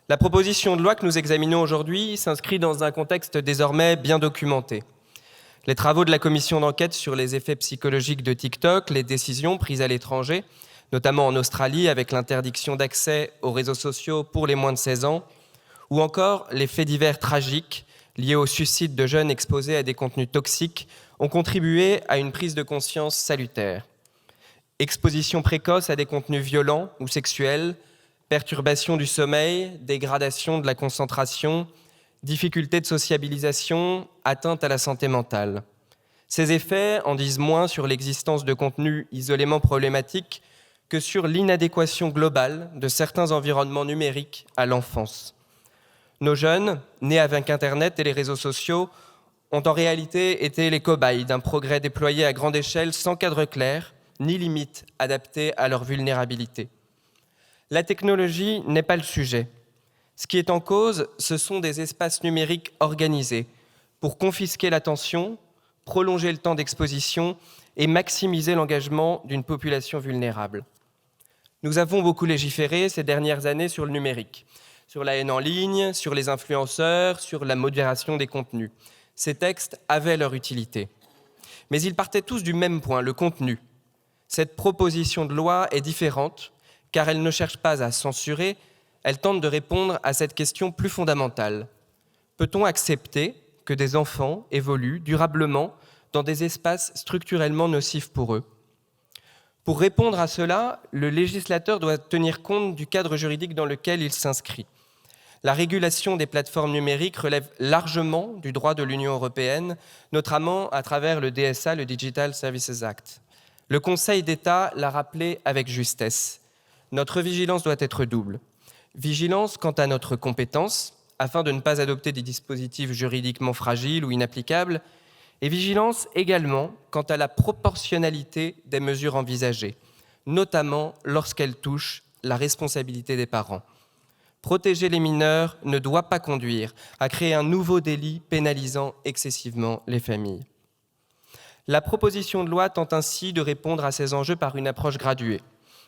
La proposition de loi que nous examinons aujourd'hui s'inscrit dans un contexte désormais bien documenté. Les travaux de la commission d'enquête sur les effets psychologiques de TikTok, les décisions prises à l'étranger, notamment en Australie avec l'interdiction d'accès aux réseaux sociaux pour les moins de 16 ans, ou encore les faits divers tragiques liés au suicide de jeunes exposés à des contenus toxiques ont contribué à une prise de conscience salutaire. Exposition précoce à des contenus violents ou sexuels, Perturbation du sommeil, dégradation de la concentration, difficultés de sociabilisation, atteinte à la santé mentale. Ces effets en disent moins sur l'existence de contenus isolément problématiques que sur l'inadéquation globale de certains environnements numériques à l'enfance. Nos jeunes, nés avec Internet et les réseaux sociaux, ont en réalité été les cobayes d'un progrès déployé à grande échelle sans cadre clair, ni limite adaptée à leur vulnérabilité. La technologie n'est pas le sujet. Ce qui est en cause, ce sont des espaces numériques organisés pour confisquer l'attention, prolonger le temps d'exposition et maximiser l'engagement d'une population vulnérable. Nous avons beaucoup légiféré ces dernières années sur le numérique, sur la haine en ligne, sur les influenceurs, sur la modération des contenus. Ces textes avaient leur utilité. Mais ils partaient tous du même point, le contenu. Cette proposition de loi est différente, car elle ne cherche pas à censurer, elle tente de répondre à cette question plus fondamentale. Peut-on accepter que des enfants évoluent durablement dans des espaces structurellement nocifs pour eux ? Pour répondre à cela, le législateur doit tenir compte du cadre juridique dans lequel il s'inscrit. La régulation des plateformes numériques relève largement du droit de l'Union européenne, notamment à travers le DSA, le Digital Services Act. Le Conseil d'État l'a rappelé avec justesse. Notre vigilance doit être double. Vigilance quant à notre compétence, afin de ne pas adopter des dispositifs juridiquement fragiles ou inapplicables, et vigilance également quant à la proportionnalité des mesures envisagées, notamment lorsqu'elles touchent la responsabilité des parents. Protéger les mineurs ne doit pas conduire à créer un nouveau délit pénalisant excessivement les familles. La proposition de loi tente ainsi de répondre à ces enjeux par une approche graduée.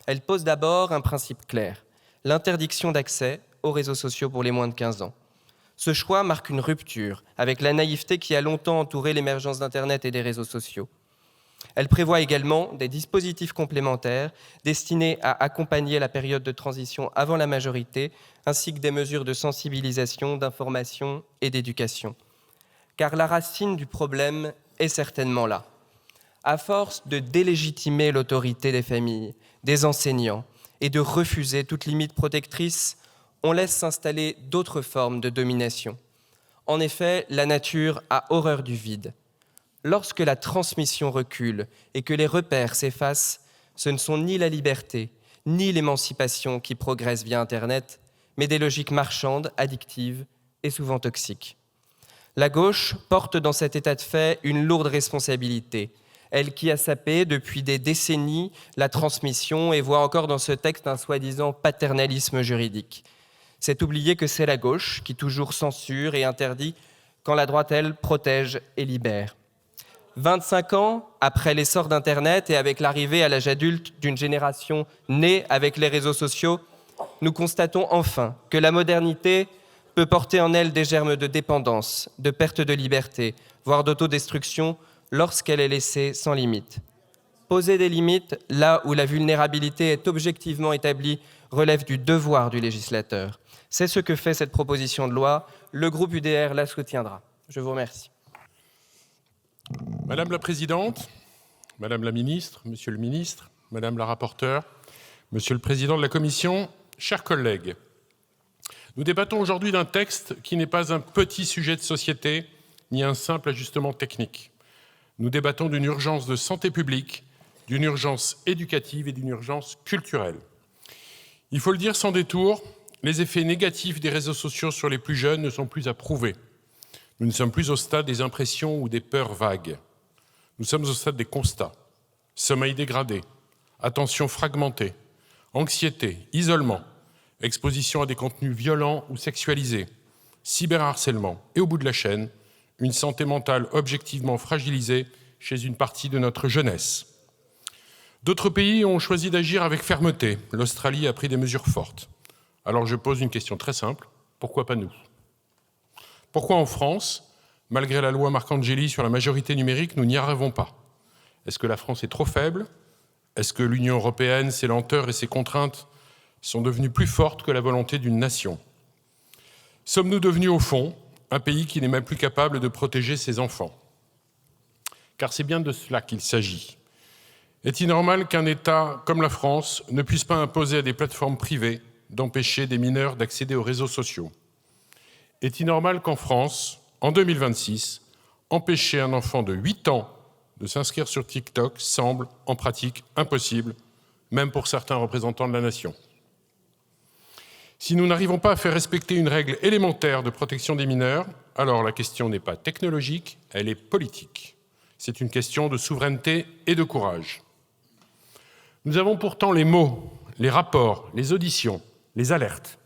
Elle pose d'abord un principe clair, l'interdiction d'accès aux réseaux sociaux pour les moins de 15 ans. Ce choix marque une rupture avec la naïveté qui a longtemps entouré l'émergence d'Internet et des réseaux sociaux. Elle prévoit également des dispositifs complémentaires destinés à accompagner la période de transition avant la majorité, ainsi que des mesures de sensibilisation, d'information et d'éducation. Car la racine du problème est certainement là. À force de délégitimer l'autorité des familles, des enseignants et de refuser toute limite protectrice, on laisse s'installer d'autres formes de domination. En effet, la nature a horreur du vide. Lorsque la transmission recule et que les repères s'effacent, ce ne sont ni la liberté, ni l'émancipation qui progressent via Internet, mais des logiques marchandes, addictives et souvent toxiques. La gauche porte dans cet état de fait une lourde responsabilité, elle qui a sapé depuis des décennies la transmission et voit encore dans ce texte un soi-disant paternalisme juridique. C'est oublier que c'est la gauche qui toujours censure et interdit quand la droite, elle, protège et libère. 25 ans après l'essor d'Internet et avec l'arrivée à l'âge adulte d'une génération née avec les réseaux sociaux, nous constatons enfin que la modernité peut porter en elle des germes de dépendance, de perte de liberté, voire d'autodestruction lorsqu'elle est laissée sans limite. Poser des limites là où la vulnérabilité est objectivement établie relève du devoir du législateur. C'est ce que fait cette proposition de loi. Le groupe UDR la soutiendra. Je vous remercie. Madame la Présidente, Madame la Ministre, Monsieur le Ministre, Madame la Rapporteure, Monsieur le Président de la Commission, chers collègues, nous débattons aujourd'hui d'un texte qui n'est pas un petit sujet de société, ni un simple ajustement technique. Nous débattons d'une urgence de santé publique, d'une urgence éducative et d'une urgence culturelle. Il faut le dire sans détour, les effets négatifs des réseaux sociaux sur les plus jeunes ne sont plus à prouver. Nous ne sommes plus au stade des impressions ou des peurs vagues. Nous sommes au stade des constats. Sommeil dégradé, attention fragmentée, anxiété, isolement, exposition à des contenus violents ou sexualisés, cyberharcèlement et au bout de la chaîne, une santé mentale objectivement fragilisée chez une partie de notre jeunesse. D'autres pays ont choisi d'agir avec fermeté. L'Australie a pris des mesures fortes. Alors je pose une question très simple, pourquoi pas nous ? Pourquoi en France, malgré la loi Marcangeli sur la majorité numérique, nous n'y arrivons pas ? Est-ce que la France est trop faible ? Est-ce que l'Union européenne, ses lenteurs et ses contraintes sont devenues plus fortes que la volonté d'une nation ? Sommes-nous devenus, au fond, un pays qui n'est même plus capable de protéger ses enfants ? Car c'est bien de cela qu'il s'agit. Est-il normal qu'un État comme la France ne puisse pas imposer à des plateformes privées d'empêcher des mineurs d'accéder aux réseaux sociaux. Est-il normal qu'en France, en 2026, empêcher un enfant de 8 ans de s'inscrire sur TikTok semble, en pratique, impossible, même pour certains représentants de la nation? Si nous n'arrivons pas à faire respecter une règle élémentaire de protection des mineurs, alors la question n'est pas technologique, elle est politique. C'est une question de souveraineté et de courage. Nous avons pourtant les mots, les rapports, les auditions, les alertes.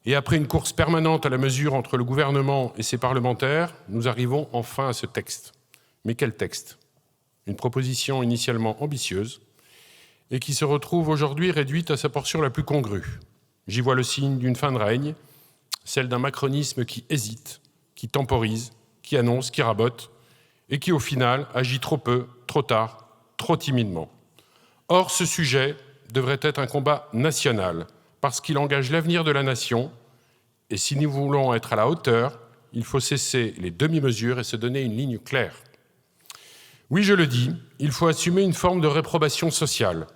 Et après une course permanente à la mesure entre le gouvernement et ses parlementaires, nous arrivons enfin à ce texte. Mais quel texte? Une proposition initialement ambitieuse et qui se retrouve aujourd'hui réduite à sa portion la plus congrue. J'y vois le signe d'une fin de règne, celle d'un macronisme qui hésite, qui temporise, qui annonce, qui rabote, et qui, au final, agit trop peu, trop tard, trop timidement. Or, ce sujet devrait être un combat national, parce qu'il engage l'avenir de la nation, et si nous voulons être à la hauteur, il faut cesser les demi-mesures et se donner une ligne claire. Oui, je le dis, il faut assumer une forme de réprobation sociale.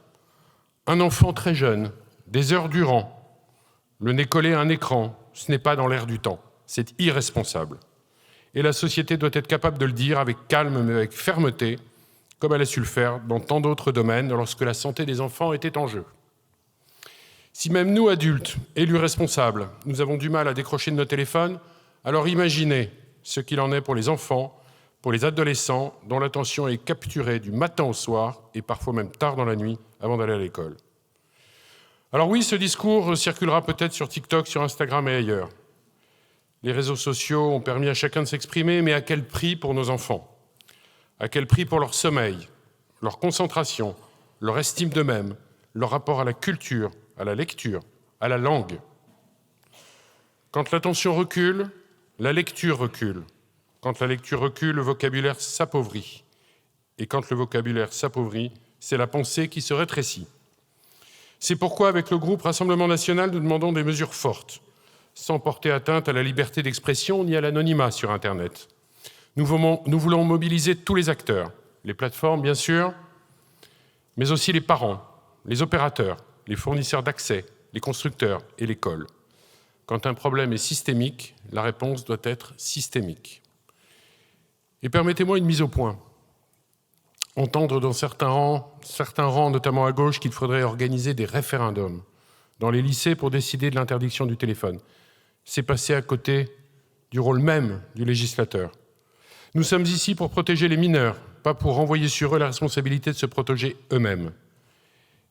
Un enfant très jeune, des heures durant, le nez collé à un écran, ce n'est pas dans l'air du temps, c'est irresponsable. Et la société doit être capable de le dire avec calme mais avec fermeté, comme elle a su le faire dans tant d'autres domaines lorsque la santé des enfants était en jeu. Si même nous, adultes, élus responsables, nous avons du mal à décrocher de nos téléphones, alors imaginez ce qu'il en est pour les enfants, pour les adolescents dont l'attention est capturée du matin au soir et parfois même tard dans la nuit avant d'aller à l'école. Alors oui, ce discours circulera peut-être sur TikTok, sur Instagram et ailleurs. Les réseaux sociaux ont permis à chacun de s'exprimer, mais à quel prix pour nos enfants? À quel prix pour leur sommeil, leur concentration, leur estime d'eux-mêmes, leur rapport à la culture, à la lecture, à la langue? Quand l'attention recule, la lecture recule. Quand la lecture recule, le vocabulaire s'appauvrit. Et quand le vocabulaire s'appauvrit, c'est la pensée qui se rétrécit. C'est pourquoi, avec le groupe Rassemblement national, nous demandons des mesures fortes, sans porter atteinte à la liberté d'expression ni à l'anonymat sur Internet. Nous voulons mobiliser tous les acteurs, les plateformes bien sûr, mais aussi les parents, les opérateurs, les fournisseurs d'accès, les constructeurs et l'école. Quand un problème est systémique, la réponse doit être systémique. Et permettez-moi une mise au point. Entendre dans certains rangs, notamment à gauche, qu'il faudrait organiser des référendums dans les lycées pour décider de l'interdiction du téléphone. C'est passer à côté du rôle même du législateur. Nous sommes ici pour protéger les mineurs, pas pour renvoyer sur eux la responsabilité de se protéger eux-mêmes.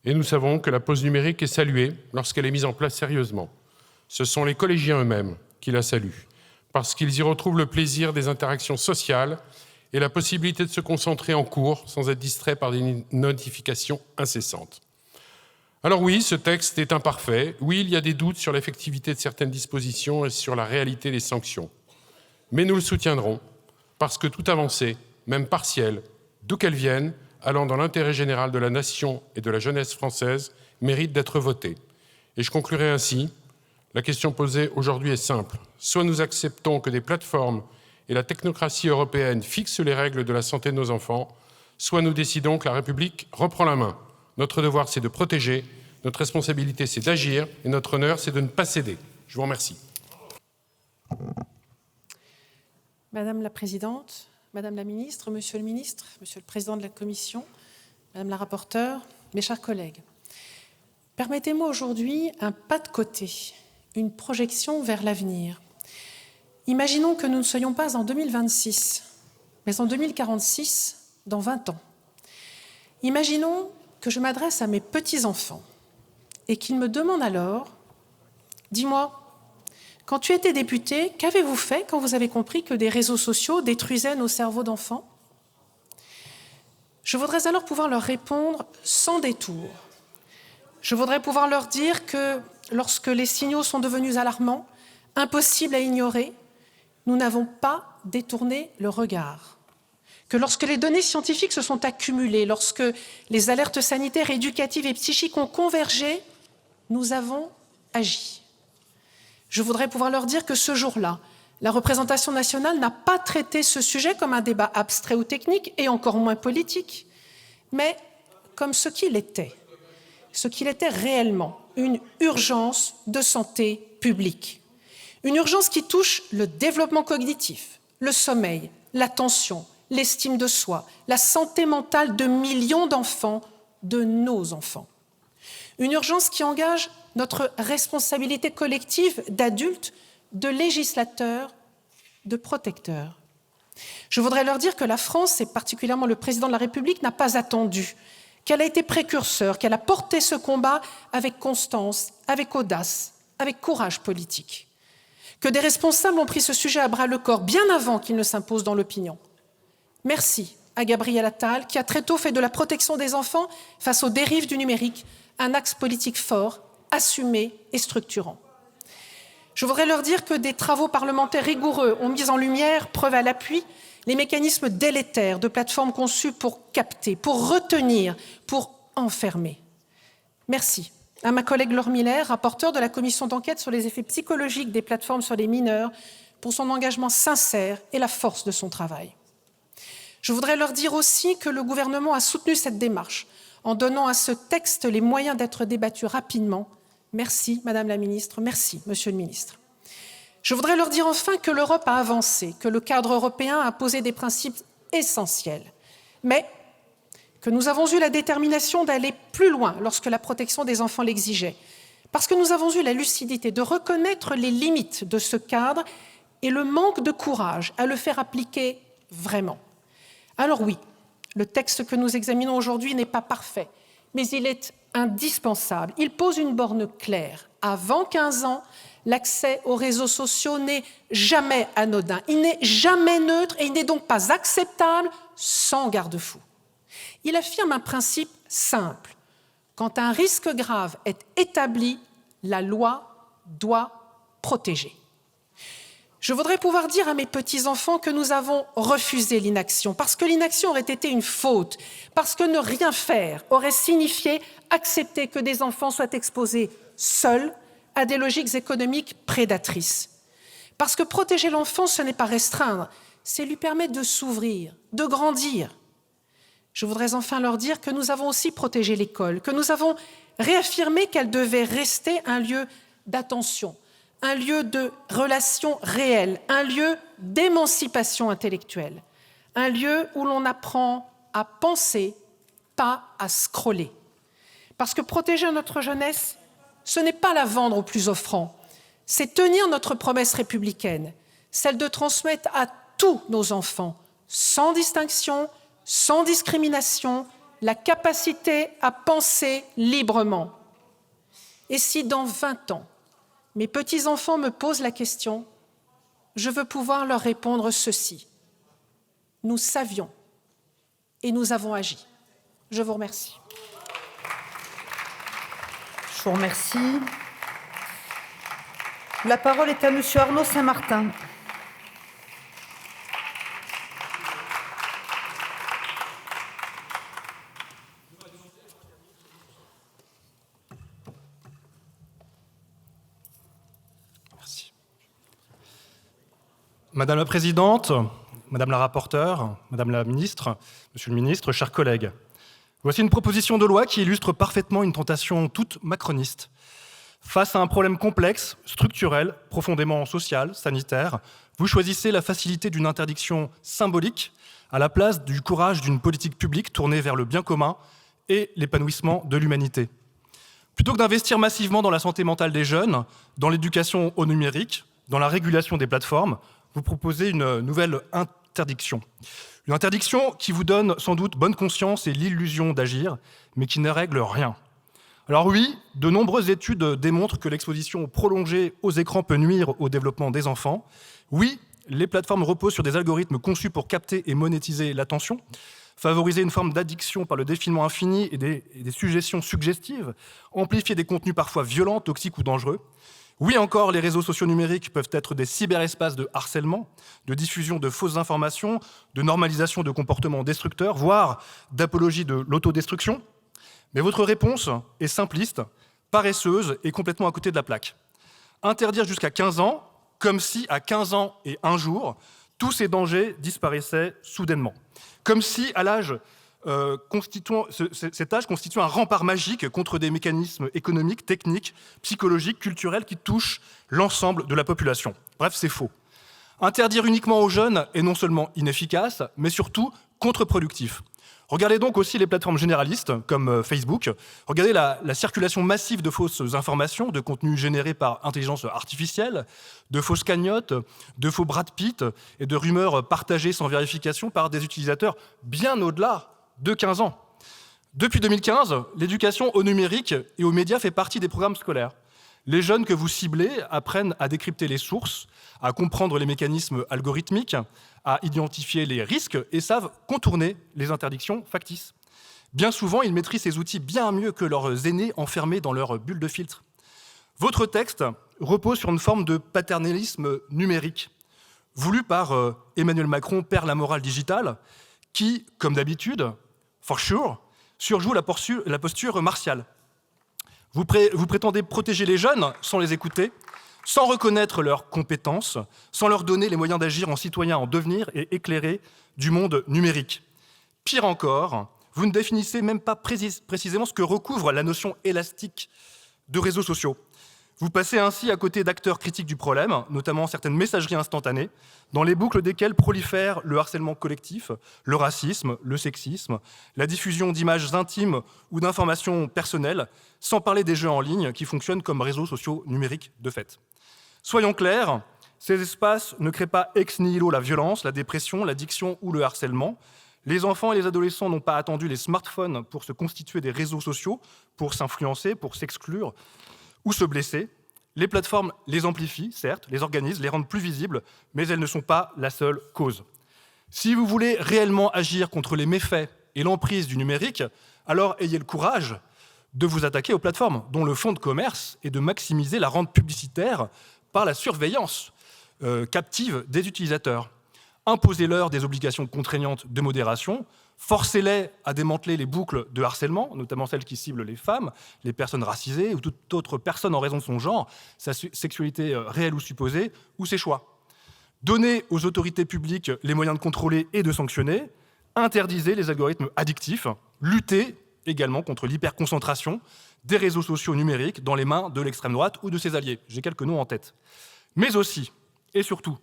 Et nous savons que la pause numérique est saluée lorsqu'elle est mise en place sérieusement. Ce sont les collégiens eux-mêmes qui la saluent, parce qu'ils y retrouvent le plaisir des interactions sociales et la possibilité de se concentrer en cours sans être distrait par des notifications incessantes. Alors oui, ce texte est imparfait. Oui, il y a des doutes sur l'effectivité de certaines dispositions et sur la réalité des sanctions. Mais nous le soutiendrons, parce que toute avancée, même partielle, d'où qu'elle vienne, allant dans l'intérêt général de la nation et de la jeunesse française, mérite d'être votée. Et je conclurai ainsi. La question posée aujourd'hui est simple. Soit nous acceptons que des plateformes et la technocratie européenne fixent les règles de la santé de nos enfants, soit nous décidons que la République reprend la main. Notre devoir, c'est de protéger, notre responsabilité, c'est d'agir, et notre honneur, c'est de ne pas céder. Je vous remercie. Madame la Présidente, Madame la Ministre, Monsieur le Ministre, Monsieur le Président de la Commission, Madame la Rapporteure, mes chers collègues, permettez-moi aujourd'hui un pas de côté, une projection vers l'avenir. Imaginons que nous ne soyons pas en 2026, mais en 2046, dans 20 ans. Imaginons que je m'adresse à mes petits-enfants et qu'ils me demandent alors « Dis-moi, quand tu étais député, qu'avez-vous fait quand vous avez compris que des réseaux sociaux détruisaient nos cerveaux d'enfants ?» Je voudrais alors pouvoir leur répondre sans détour. Je voudrais pouvoir leur dire que lorsque les signaux sont devenus alarmants, impossibles à ignorer, nous n'avons pas détourné le regard. Que lorsque les données scientifiques se sont accumulées, lorsque les alertes sanitaires, éducatives et psychiques ont convergé, nous avons agi. Je voudrais pouvoir leur dire que ce jour-là, la représentation nationale n'a pas traité ce sujet comme un débat abstrait ou technique, et encore moins politique, mais comme ce qu'il était. ce qu'il était réellement, une urgence de santé publique. Une urgence qui touche le développement cognitif, le sommeil, l'attention, l'estime de soi, la santé mentale de millions d'enfants, de nos enfants. Une urgence qui engage notre responsabilité collective d'adultes, de législateurs, de protecteurs. Je voudrais leur dire que la France, et particulièrement le président de la République, n'a pas attendu, qu'elle a été précurseur, qu'elle a porté ce combat avec constance, avec audace, avec courage politique, que des responsables ont pris ce sujet à bras-le-corps bien avant qu'il ne s'impose dans l'opinion. Merci à Gabriel Attal, qui a très tôt fait de la protection des enfants face aux dérives du numérique un axe politique fort, assumé et structurant. Je voudrais leur dire que des travaux parlementaires rigoureux ont mis en lumière, preuve à l'appui, les mécanismes délétères de plateformes conçues pour capter, pour retenir, pour enfermer. Merci à ma collègue Laure Miller, rapporteure de la commission d'enquête sur les effets psychologiques des plateformes sur les mineurs, pour son engagement sincère et la force de son travail. Je voudrais leur dire aussi que le gouvernement a soutenu cette démarche en donnant à ce texte les moyens d'être débattu rapidement. Merci, Madame la Ministre, merci, Monsieur le Ministre. Je voudrais leur dire enfin que l'Europe a avancé, que le cadre européen a posé des principes essentiels, mais que nous avons eu la détermination d'aller plus loin lorsque la protection des enfants l'exigeait, parce que nous avons eu la lucidité de reconnaître les limites de ce cadre et le manque de courage à le faire appliquer vraiment. Alors oui, le texte que nous examinons aujourd'hui n'est pas parfait, mais il est indispensable. Il pose une borne claire. Avant 15 ans, l'accès aux réseaux sociaux n'est jamais anodin, il n'est jamais neutre et il n'est donc pas acceptable sans garde-fou. Il affirme un principe simple. Quand un risque grave est établi, la loi doit protéger. Je voudrais pouvoir dire à mes petits-enfants que nous avons refusé l'inaction, parce que l'inaction aurait été une faute, parce que ne rien faire aurait signifié accepter que des enfants soient exposés seuls à des logiques économiques prédatrices. Parce que protéger l'enfant, ce n'est pas restreindre, c'est lui permettre de s'ouvrir, de grandir. Je voudrais enfin leur dire que nous avons aussi protégé l'école, que nous avons réaffirmé qu'elle devait rester un lieu d'attention, un lieu de relations réelles, un lieu d'émancipation intellectuelle, un lieu où l'on apprend à penser, pas à scroller. Parce que protéger notre jeunesse, ce n'est pas la vendre aux plus offrants, c'est tenir notre promesse républicaine, celle de transmettre à tous nos enfants, sans distinction, sans discrimination, la capacité à penser librement. Et si dans 20 ans, mes petits-enfants me posent la question, je veux pouvoir leur répondre ceci. Nous savions et nous avons agi. Je vous remercie. Je vous remercie. La parole est à Monsieur Arnaud Saint-Martin. Madame la Présidente, Madame la rapporteure, Madame la Ministre, Monsieur le Ministre, chers collègues, voici une proposition de loi qui illustre parfaitement une tentation toute macroniste. Face à un problème complexe, structurel, profondément social, sanitaire, vous choisissez la facilité d'une interdiction symbolique à la place du courage d'une politique publique tournée vers le bien commun et l'épanouissement de l'humanité. Plutôt que d'investir massivement dans la santé mentale des jeunes, dans l'éducation au numérique, dans la régulation des plateformes, vous proposez une nouvelle interdiction. Une interdiction qui vous donne sans doute bonne conscience et l'illusion d'agir, mais qui ne règle rien. Alors oui, de nombreuses études démontrent que l'exposition prolongée aux écrans peut nuire au développement des enfants. Oui, les plateformes reposent sur des algorithmes conçus pour capter et monétiser l'attention, favoriser une forme d'addiction par le défilement infini et des suggestions suggestives, amplifier des contenus parfois violents, toxiques ou dangereux. Oui encore, les réseaux sociaux numériques peuvent être des cyberespaces de harcèlement, de diffusion de fausses informations, de normalisation de comportements destructeurs, voire d'apologie de l'autodestruction. Mais votre réponse est simpliste, paresseuse et complètement à côté de la plaque. Interdire jusqu'à 15 ans, comme si à 15 ans et un jour, tous ces dangers disparaissaient soudainement. Comme si, à l'âge cet âge constitue un rempart magique contre des mécanismes économiques, techniques, psychologiques, culturels qui touchent l'ensemble de la population. Bref, c'est faux. Interdire uniquement aux jeunes est non seulement inefficace, mais surtout contre-productif. Regardez donc aussi les plateformes généralistes comme Facebook. Regardez la circulation massive de fausses informations, de contenus générés par intelligence artificielle, de fausses cagnottes, de faux Brad Pitt et de rumeurs partagées sans vérification par des utilisateurs bien au-delà de 15 ans. Depuis 2015, l'éducation au numérique et aux médias fait partie des programmes scolaires. Les jeunes que vous ciblez apprennent à décrypter les sources, à comprendre les mécanismes algorithmiques, à identifier les risques et savent contourner les interdictions factices. Bien souvent, ils maîtrisent ces outils bien mieux que leurs aînés enfermés dans leur bulle de filtre. Votre texte repose sur une forme de paternalisme numérique, voulu par Emmanuel Macron, père la morale digitale, qui, comme d'habitude, for sure, surjoue la posture martiale. Vous prétendez protéger les jeunes sans les écouter, sans reconnaître leurs compétences, sans leur donner les moyens d'agir en citoyens en devenir et éclairés du monde numérique. Pire encore, vous ne définissez même pas précisément ce que recouvre la notion élastique de réseaux sociaux. Vous passez ainsi à côté d'acteurs critiques du problème, notamment certaines messageries instantanées, dans les boucles desquelles prolifèrent le harcèlement collectif, le racisme, le sexisme, la diffusion d'images intimes ou d'informations personnelles, sans parler des jeux en ligne qui fonctionnent comme réseaux sociaux numériques de fait. Soyons clairs, ces espaces ne créent pas ex nihilo la violence, la dépression, l'addiction ou le harcèlement. Les enfants et les adolescents n'ont pas attendu les smartphones pour se constituer des réseaux sociaux, pour s'influencer, pour s'exclure ou se blesser. Les plateformes les amplifient, certes, les organisent, les rendent plus visibles, mais elles ne sont pas la seule cause. Si vous voulez réellement agir contre les méfaits et l'emprise du numérique, alors ayez le courage de vous attaquer aux plateformes, dont le fond de commerce est de maximiser la rente publicitaire par la surveillance captive des utilisateurs. Imposez-leur des obligations contraignantes de modération, forcez-les à démanteler les boucles de harcèlement, notamment celles qui ciblent les femmes, les personnes racisées ou toute autre personne en raison de son genre, sa sexualité réelle ou supposée, ou ses choix. Donnez aux autorités publiques les moyens de contrôler et de sanctionner, interdisez les algorithmes addictifs, luttez également contre l'hyperconcentration des réseaux sociaux numériques dans les mains de l'extrême droite ou de ses alliés. J'ai quelques noms en tête. Mais aussi, et surtout,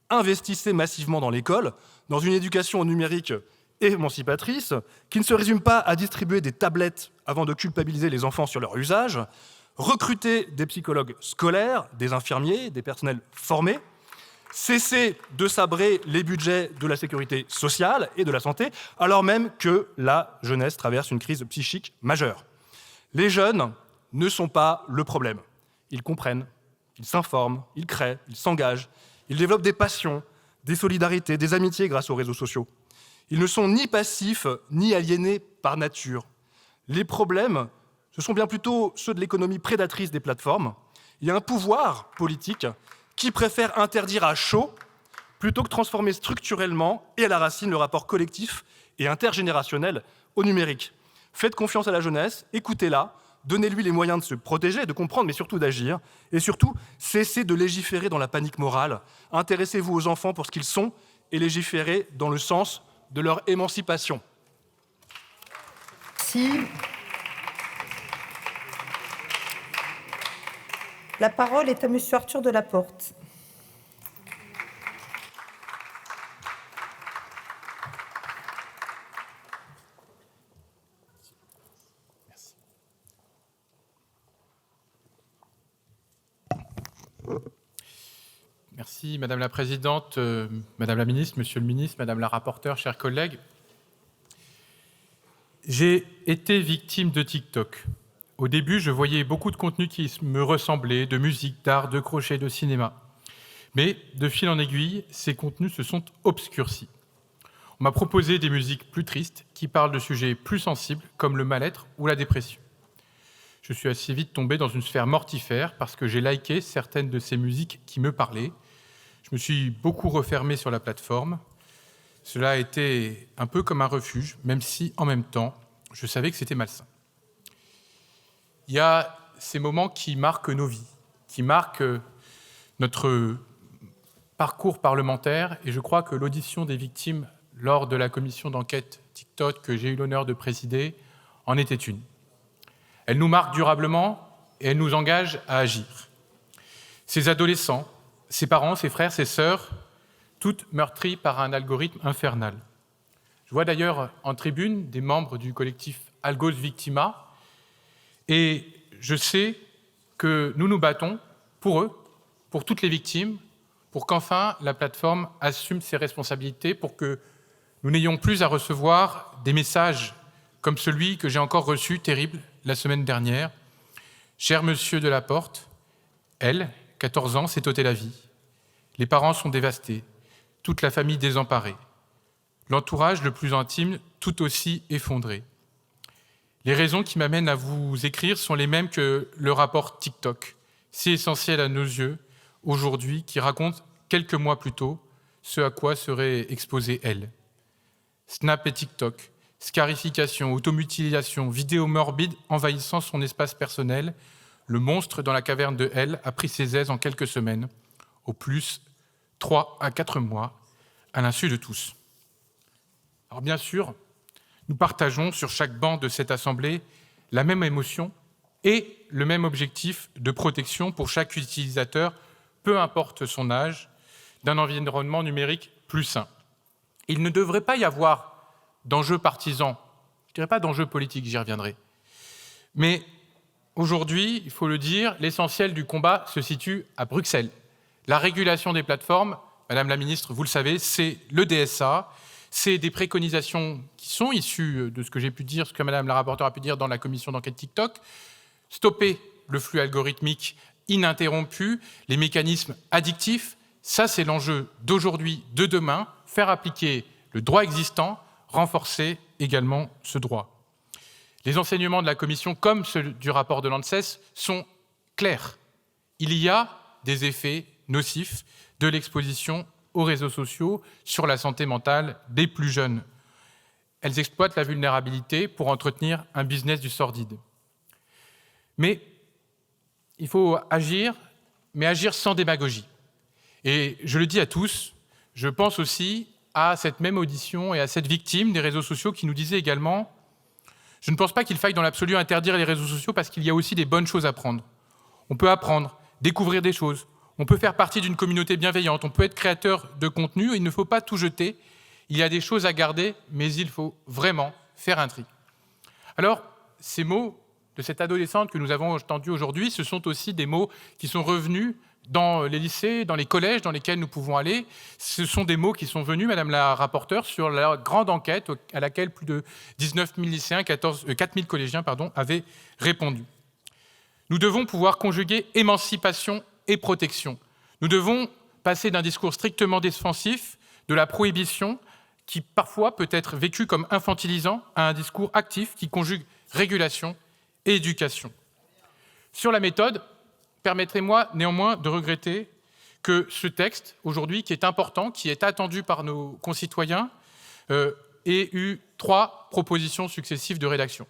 investissez massivement dans l'école, dans une éducation numérique émancipatrice, qui ne se résume pas à distribuer des tablettes avant de culpabiliser les enfants sur leur usage, recrutez des psychologues scolaires, des infirmiers, des personnels formés, cessez de sabrer les budgets de la sécurité sociale et de la santé, alors même que la jeunesse traverse une crise psychique majeure. Les jeunes ne sont pas le problème. Ils comprennent, ils s'informent, ils créent, ils s'engagent, ils développent des passions, des solidarités, des amitiés grâce aux réseaux sociaux. Ils ne sont ni passifs, ni aliénés par nature. Les problèmes, ce sont bien plutôt ceux de l'économie prédatrice des plateformes. Il y a un pouvoir politique qui préfère interdire à chaud plutôt que transformer structurellement et à la racine le rapport collectif et intergénérationnel au numérique. Faites confiance à la jeunesse, écoutez-la, donnez-lui les moyens de se protéger, de comprendre, mais surtout d'agir. Et surtout, cessez de légiférer dans la panique morale. Intéressez-vous aux enfants pour ce qu'ils sont et légiférez dans le sens de leur émancipation. Merci. La parole est à Monsieur Arthur Delaporte. Merci Madame la Présidente, Madame la Ministre, Monsieur le Ministre, Madame la Rapporteure, chers collègues. J'ai été victime de TikTok. Au début, je voyais beaucoup de contenus qui me ressemblaient, de musique, d'art, de crochet, de cinéma. Mais de fil en aiguille, ces contenus se sont obscurcis. On m'a proposé des musiques plus tristes qui parlent de sujets plus sensibles comme le mal-être ou la dépression. Je suis assez vite tombé dans une sphère mortifère parce que j'ai liké certaines de ces musiques qui me parlaient. Je me suis beaucoup refermé sur la plateforme. Cela a été un peu comme un refuge, même si, en même temps, je savais que c'était malsain. Il y a ces moments qui marquent nos vies, qui marquent notre parcours parlementaire, et je crois que l'audition des victimes lors de la commission d'enquête TikTok que j'ai eu l'honneur de présider en était une. Elle nous marque durablement et elle nous engage à agir. Ces adolescents, ses parents, ses frères, ses sœurs, toutes meurtries par un algorithme infernal. Je vois d'ailleurs en tribune des membres du collectif Algos Victima et je sais que nous nous battons pour eux, pour toutes les victimes, pour qu'enfin la plateforme assume ses responsabilités, pour que nous n'ayons plus à recevoir des messages comme celui que j'ai encore reçu, terrible, la semaine dernière. Cher monsieur Delaporte, elle, 14 ans, s'est ôté la vie. Les parents sont dévastés, toute la famille désemparée. L'entourage le plus intime, tout aussi effondré. Les raisons qui m'amènent à vous écrire sont les mêmes que le rapport TikTok, si essentiel à nos yeux aujourd'hui, qui raconte quelques mois plus tôt ce à quoi serait exposée elle. Snap et TikTok, scarification, automutilation, vidéos morbides envahissant son espace personnel, le monstre dans la caverne de Elle a pris ses aises en quelques semaines, au plus 3 à 4 mois, à l'insu de tous. Alors bien sûr, nous partageons sur chaque banc de cette Assemblée la même émotion et le même objectif de protection pour chaque utilisateur, peu importe son âge, d'un environnement numérique plus sain. Il ne devrait pas y avoir d'enjeux partisans, je ne dirais pas d'enjeux politiques, j'y reviendrai. Mais aujourd'hui, il faut le dire, l'essentiel du combat se situe à Bruxelles. La régulation des plateformes, Madame la Ministre, vous le savez, c'est le DSA, c'est des préconisations qui sont issues de ce que j'ai pu dire, ce que Madame la rapporteure a pu dire dans la commission d'enquête TikTok, stopper le flux algorithmique ininterrompu, les mécanismes addictifs, ça c'est l'enjeu d'aujourd'hui, de demain, faire appliquer le droit existant, renforcer également ce droit. Les enseignements de la Commission, comme ceux du rapport de l'ANSES, sont clairs. Il y a des effets nocifs de l'exposition aux réseaux sociaux sur la santé mentale des plus jeunes. Elles exploitent la vulnérabilité pour entretenir un business du sordide. Mais il faut agir, mais agir sans démagogie. Et je le dis à tous, je pense aussi à cette même audition et à cette victime des réseaux sociaux qui nous disait également « Je ne pense pas qu'il faille dans l'absolu interdire les réseaux sociaux parce qu'il y a aussi des bonnes choses à prendre. On peut apprendre, découvrir des choses, on peut faire partie d'une communauté bienveillante, on peut être créateur de contenu, il ne faut pas tout jeter, il y a des choses à garder, mais il faut vraiment faire un tri. » Alors, ces mots de cette adolescente que nous avons entendus aujourd'hui, ce sont aussi des mots qui sont revenus dans les lycées, dans les collèges dans lesquels nous pouvons aller. Ce sont des mots qui sont venus, Madame la rapporteure, sur la grande enquête à laquelle plus de 19 000 lycéens, 4 000 collégiens avaient répondu. Nous devons pouvoir conjuguer émancipation et protection. Nous devons passer d'un discours strictement défensif, de la prohibition, qui parfois peut être vécu comme infantilisant, à un discours actif qui conjugue régulation et éducation. Sur la méthode, permettez-moi néanmoins de regretter que ce texte, aujourd'hui, qui est important, qui est attendu par nos concitoyens, ait eu 3 propositions successives de rédaction.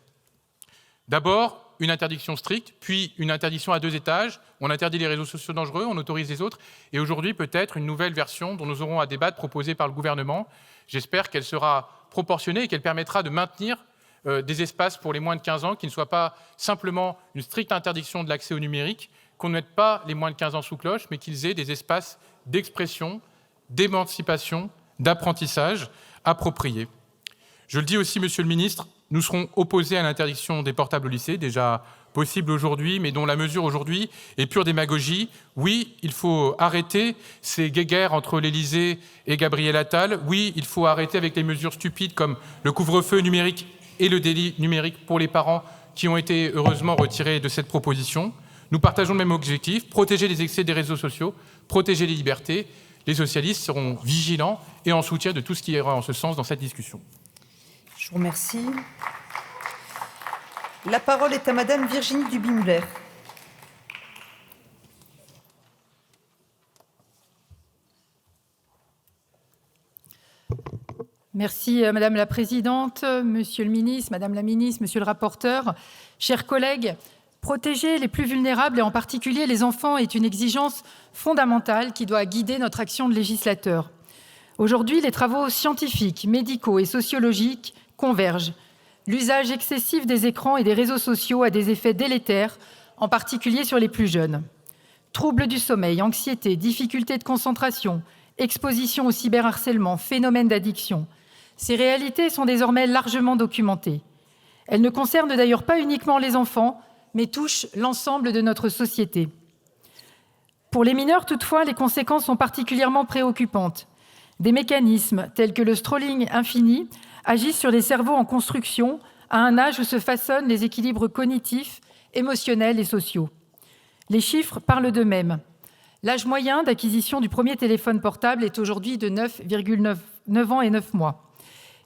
D'abord, une interdiction stricte, puis une interdiction à 2 étages. On interdit les réseaux sociaux dangereux, on autorise les autres. Et aujourd'hui, peut-être une nouvelle version dont nous aurons à débattre, proposée par le gouvernement. J'espère qu'elle sera proportionnée et qu'elle permettra de maintenir des espaces pour les moins de 15 ans, qui ne soient pas simplement une stricte interdiction de l'accès au numérique, qu'on ne mette pas les moins de 15 ans sous cloche, mais qu'ils aient des espaces d'expression, d'émancipation, d'apprentissage appropriés. Je le dis aussi, Monsieur le Ministre, nous serons opposés à l'interdiction des portables au lycée, déjà possible aujourd'hui, mais dont la mesure aujourd'hui est pure démagogie. Oui, il faut arrêter ces guéguerres entre l'Élysée et Gabriel Attal. Oui, il faut arrêter avec les mesures stupides comme le couvre-feu numérique et le délit numérique pour les parents qui ont été heureusement retirés de cette proposition. Nous partageons le même objectif, protéger les excès des réseaux sociaux, protéger les libertés. Les socialistes seront vigilants et en soutien de tout ce qui ira en ce sens dans cette discussion. Je vous remercie. La parole est à Madame Virginie Duby-Muller. Merci Madame la Présidente, Monsieur le Ministre, Madame la Ministre, Monsieur le rapporteur, chers collègues. Protéger les plus vulnérables et en particulier les enfants est une exigence fondamentale qui doit guider notre action de législateur. Aujourd'hui, les travaux scientifiques, médicaux et sociologiques convergent. L'usage excessif des écrans et des réseaux sociaux a des effets délétères, en particulier sur les plus jeunes. Troubles du sommeil, anxiété, difficultés de concentration, exposition au cyberharcèlement, phénomènes d'addiction. Ces réalités sont désormais largement documentées. Elles ne concernent d'ailleurs pas uniquement les enfants, mais touchent l'ensemble de notre société. Pour les mineurs, toutefois, les conséquences sont particulièrement préoccupantes. Des mécanismes tels que le scrolling infini agissent sur les cerveaux en construction à un âge où se façonnent les équilibres cognitifs, émotionnels et sociaux. Les chiffres parlent d'eux-mêmes. L'âge moyen d'acquisition du premier téléphone portable est aujourd'hui de 9,9 ans et 9 mois.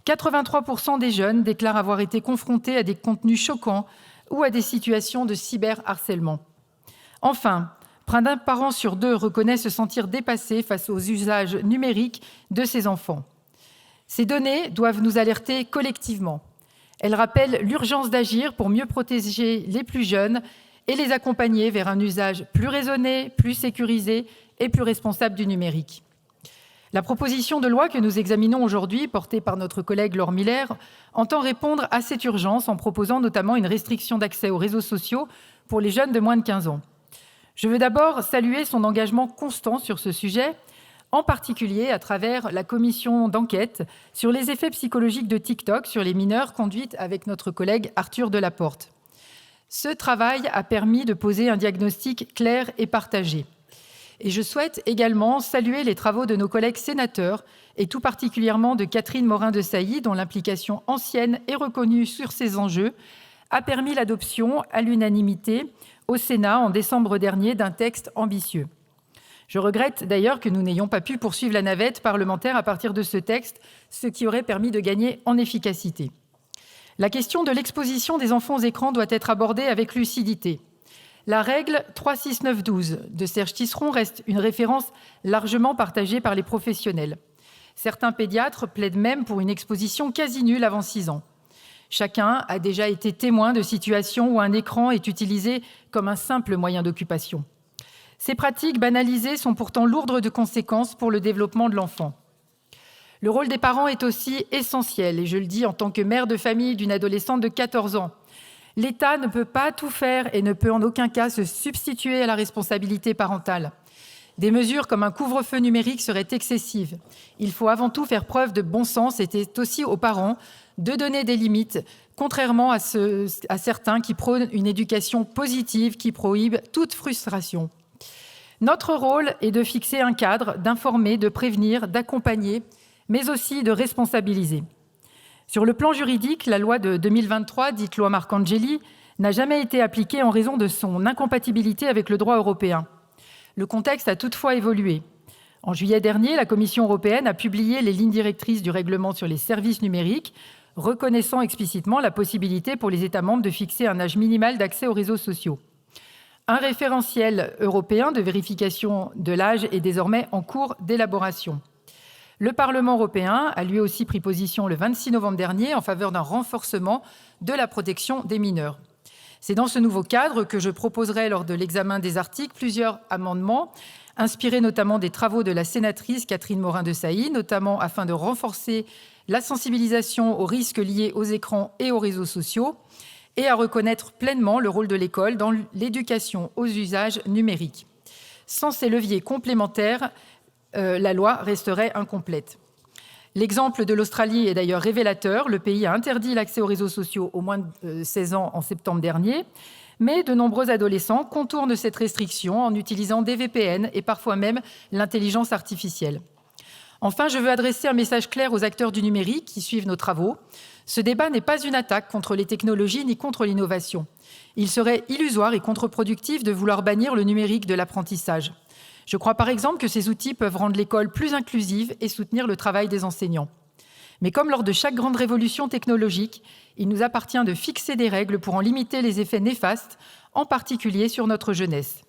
83% des jeunes déclarent avoir été confrontés à des contenus choquants ou à des situations de cyberharcèlement. Enfin, près d'un parent sur deux reconnaît se sentir dépassé face aux usages numériques de ses enfants. Ces données doivent nous alerter collectivement. Elles rappellent l'urgence d'agir pour mieux protéger les plus jeunes et les accompagner vers un usage plus raisonné, plus sécurisé et plus responsable du numérique. La proposition de loi que nous examinons aujourd'hui, portée par notre collègue Laure Miller, entend répondre à cette urgence en proposant notamment une restriction d'accès aux réseaux sociaux pour les jeunes de moins de 15 ans. Je veux d'abord saluer son engagement constant sur ce sujet, en particulier à travers la commission d'enquête sur les effets psychologiques de TikTok sur les mineurs conduite avec notre collègue Arthur Delaporte. Ce travail a permis de poser un diagnostic clair et partagé. Et je souhaite également saluer les travaux de nos collègues sénateurs, et tout particulièrement de Catherine Morin-Desailly, dont l'implication ancienne et reconnue sur ces enjeux a permis l'adoption à l'unanimité au Sénat en décembre dernier d'un texte ambitieux. Je regrette d'ailleurs que nous n'ayons pas pu poursuivre la navette parlementaire à partir de ce texte, ce qui aurait permis de gagner en efficacité. La question de l'exposition des enfants aux écrans doit être abordée avec lucidité. La règle 36912 de Serge Tisseron reste une référence largement partagée par les professionnels. Certains pédiatres plaident même pour une exposition quasi nulle avant 6 ans. Chacun a déjà été témoin de situations où un écran est utilisé comme un simple moyen d'occupation. Ces pratiques banalisées sont pourtant lourdes de conséquences pour le développement de l'enfant. Le rôle des parents est aussi essentiel, et je le dis en tant que mère de famille d'une adolescente de 14 ans. L'État ne peut pas tout faire et ne peut en aucun cas se substituer à la responsabilité parentale. Des mesures comme un couvre-feu numérique seraient excessives. Il faut avant tout faire preuve de bon sens et c'est aussi aux parents de donner des limites, contrairement à certains qui prônent une éducation positive qui prohibe toute frustration. Notre rôle est de fixer un cadre, d'informer, de prévenir, d'accompagner, mais aussi de responsabiliser. Sur le plan juridique, la loi de 2023, dite loi Marcangeli, n'a jamais été appliquée en raison de son incompatibilité avec le droit européen. Le contexte a toutefois évolué. En juillet dernier, la Commission européenne a publié les lignes directrices du règlement sur les services numériques, reconnaissant explicitement la possibilité pour les États membres de fixer un âge minimal d'accès aux réseaux sociaux. Un référentiel européen de vérification de l'âge est désormais en cours d'élaboration. Le Parlement européen a lui aussi pris position le 26 novembre dernier en faveur d'un renforcement de la protection des mineurs. C'est dans ce nouveau cadre que je proposerai lors de l'examen des articles plusieurs amendements, inspirés notamment des travaux de la sénatrice Catherine Morin-Desailly, notamment afin de renforcer la sensibilisation aux risques liés aux écrans et aux réseaux sociaux, et à reconnaître pleinement le rôle de l'école dans l'éducation aux usages numériques. Sans ces leviers complémentaires, la loi resterait incomplète. L'exemple de l'Australie est d'ailleurs révélateur. Le pays a interdit l'accès aux réseaux sociaux aux moins de 16 ans en septembre dernier, mais de nombreux adolescents contournent cette restriction en utilisant des VPN et parfois même l'intelligence artificielle. Enfin, je veux adresser un message clair aux acteurs du numérique qui suivent nos travaux. Ce débat n'est pas une attaque contre les technologies ni contre l'innovation. Il serait illusoire et contre-productif de vouloir bannir le numérique de l'apprentissage. Je crois par exemple que ces outils peuvent rendre l'école plus inclusive et soutenir le travail des enseignants. Mais comme lors de chaque grande révolution technologique, il nous appartient de fixer des règles pour en limiter les effets néfastes, en particulier sur notre jeunesse.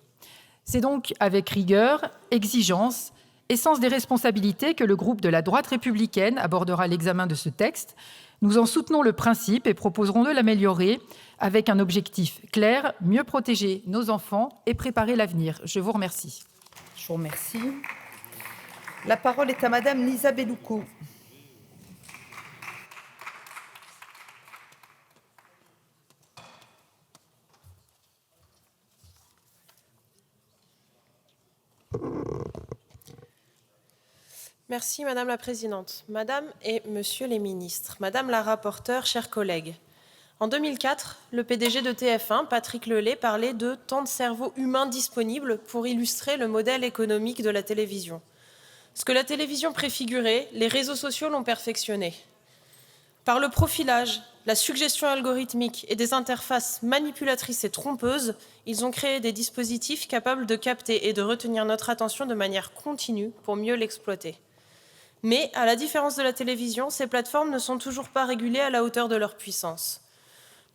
C'est donc avec rigueur, exigence et sens des responsabilités que le groupe de la droite républicaine abordera l'examen de ce texte. Nous en soutenons le principe et proposerons de l'améliorer avec un objectif clair, mieux protéger nos enfants et préparer l'avenir. Je vous remercie. Je vous remercie. La parole est à Madame Lisa Bellouco. Merci Madame la Présidente. Madame et Monsieur les ministres, Madame la rapporteure, chers collègues. En 2004, le PDG de TF1, Patrick Lelay, parlait de temps de cerveau humain disponible pour illustrer le modèle économique de la télévision. Ce que la télévision préfigurait, les réseaux sociaux l'ont perfectionné. Par le profilage, la suggestion algorithmique et des interfaces manipulatrices et trompeuses, ils ont créé des dispositifs capables de capter et de retenir notre attention de manière continue pour mieux l'exploiter. Mais, à la différence de la télévision, ces plateformes ne sont toujours pas régulées à la hauteur de leur puissance.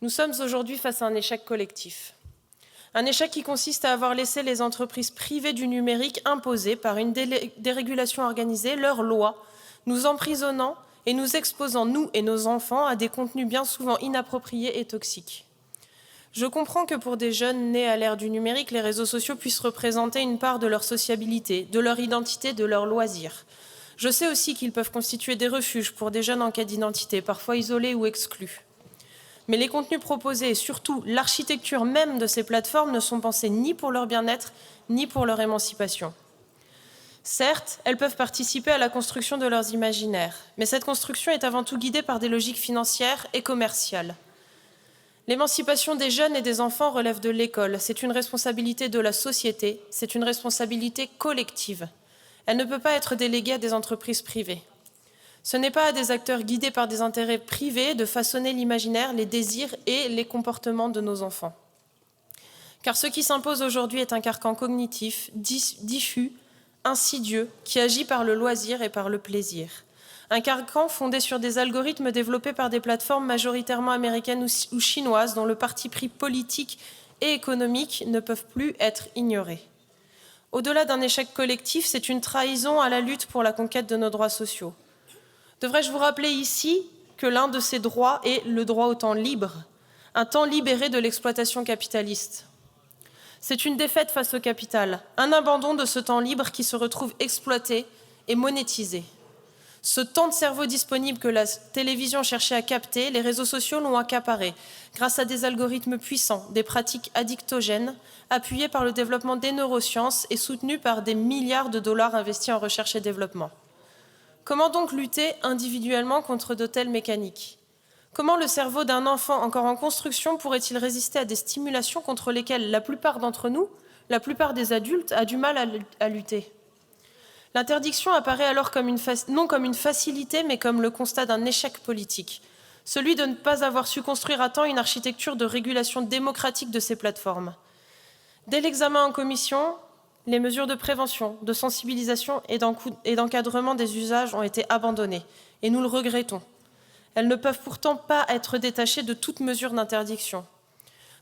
Nous sommes aujourd'hui face à un échec collectif. Un échec qui consiste à avoir laissé les entreprises privées du numérique imposer par une dérégulation organisée leurs lois, nous emprisonnant et nous exposant, nous et nos enfants, à des contenus bien souvent inappropriés et toxiques. Je comprends que pour des jeunes nés à l'ère du numérique, les réseaux sociaux puissent représenter une part de leur sociabilité, de leur identité, de leurs loisirs. Je sais aussi qu'ils peuvent constituer des refuges pour des jeunes en quête d'identité, parfois isolés ou exclus. Mais les contenus proposés et surtout l'architecture même de ces plateformes ne sont pensés ni pour leur bien-être, ni pour leur émancipation. Certes, elles peuvent participer à la construction de leurs imaginaires, mais cette construction est avant tout guidée par des logiques financières et commerciales. L'émancipation des jeunes et des enfants relève de l'école. C'est une responsabilité de la société, c'est une responsabilité collective. Elle ne peut pas être déléguée à des entreprises privées. Ce n'est pas à des acteurs guidés par des intérêts privés de façonner l'imaginaire, les désirs et les comportements de nos enfants. Car ce qui s'impose aujourd'hui est un carcan cognitif, diffus, insidieux, qui agit par le loisir et par le plaisir. Un carcan fondé sur des algorithmes développés par des plateformes majoritairement américaines ou chinoises dont le parti pris politique et économique ne peuvent plus être ignorés. Au-delà d'un échec collectif, c'est une trahison à la lutte pour la conquête de nos droits sociaux. Devrais-je vous rappeler ici que l'un de ces droits est le droit au temps libre, un temps libéré de l'exploitation capitaliste. C'est une défaite face au capital, un abandon de ce temps libre qui se retrouve exploité et monétisé. Ce temps de cerveau disponible que la télévision cherchait à capter, les réseaux sociaux l'ont accaparé, grâce à des algorithmes puissants, des pratiques addictogènes, appuyées par le développement des neurosciences et soutenues par des milliards de dollars investis en recherche et développement. Comment donc lutter individuellement contre de telles mécaniques ? Comment le cerveau d'un enfant encore en construction pourrait-il résister à des stimulations contre lesquelles la plupart d'entre nous, la plupart des adultes, a du mal à lutter ? L'interdiction apparaît alors non comme une facilité, mais comme le constat d'un échec politique, celui de ne pas avoir su construire à temps une architecture de régulation démocratique de ces plateformes. Dès l'examen en commission, les mesures de prévention, de sensibilisation et d'encadrement des usages ont été abandonnées, et nous le regrettons. Elles ne peuvent pourtant pas être détachées de toute mesure d'interdiction.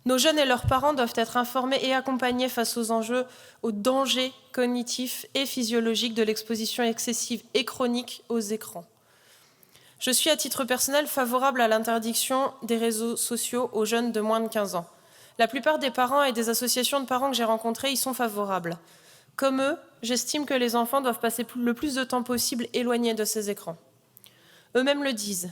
Nos jeunes et leurs parents doivent être informés et accompagnés face aux enjeux, aux dangers cognitifs et physiologiques de l'exposition excessive et chronique aux écrans. Je suis à titre personnel favorable à l'interdiction des réseaux sociaux aux jeunes de moins de 15 ans. La plupart des parents et des associations de parents que j'ai rencontrées y sont favorables. Comme eux, j'estime que les enfants doivent passer le plus de temps possible éloignés de ces écrans. Eux-mêmes le disent.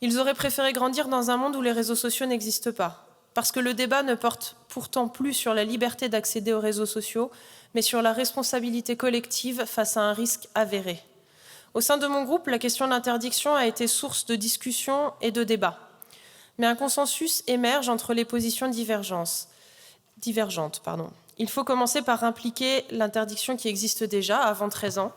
Ils auraient préféré grandir dans un monde où les réseaux sociaux n'existent pas. Parce que le débat ne porte pourtant plus sur la liberté d'accéder aux réseaux sociaux, mais sur la responsabilité collective face à un risque avéré. Au sein de mon groupe, la question de l'interdiction a été source de discussions et de débats. Mais un consensus émerge entre les positions divergentes. Il faut commencer par impliquer l'interdiction qui existe déjà, avant 13 ans.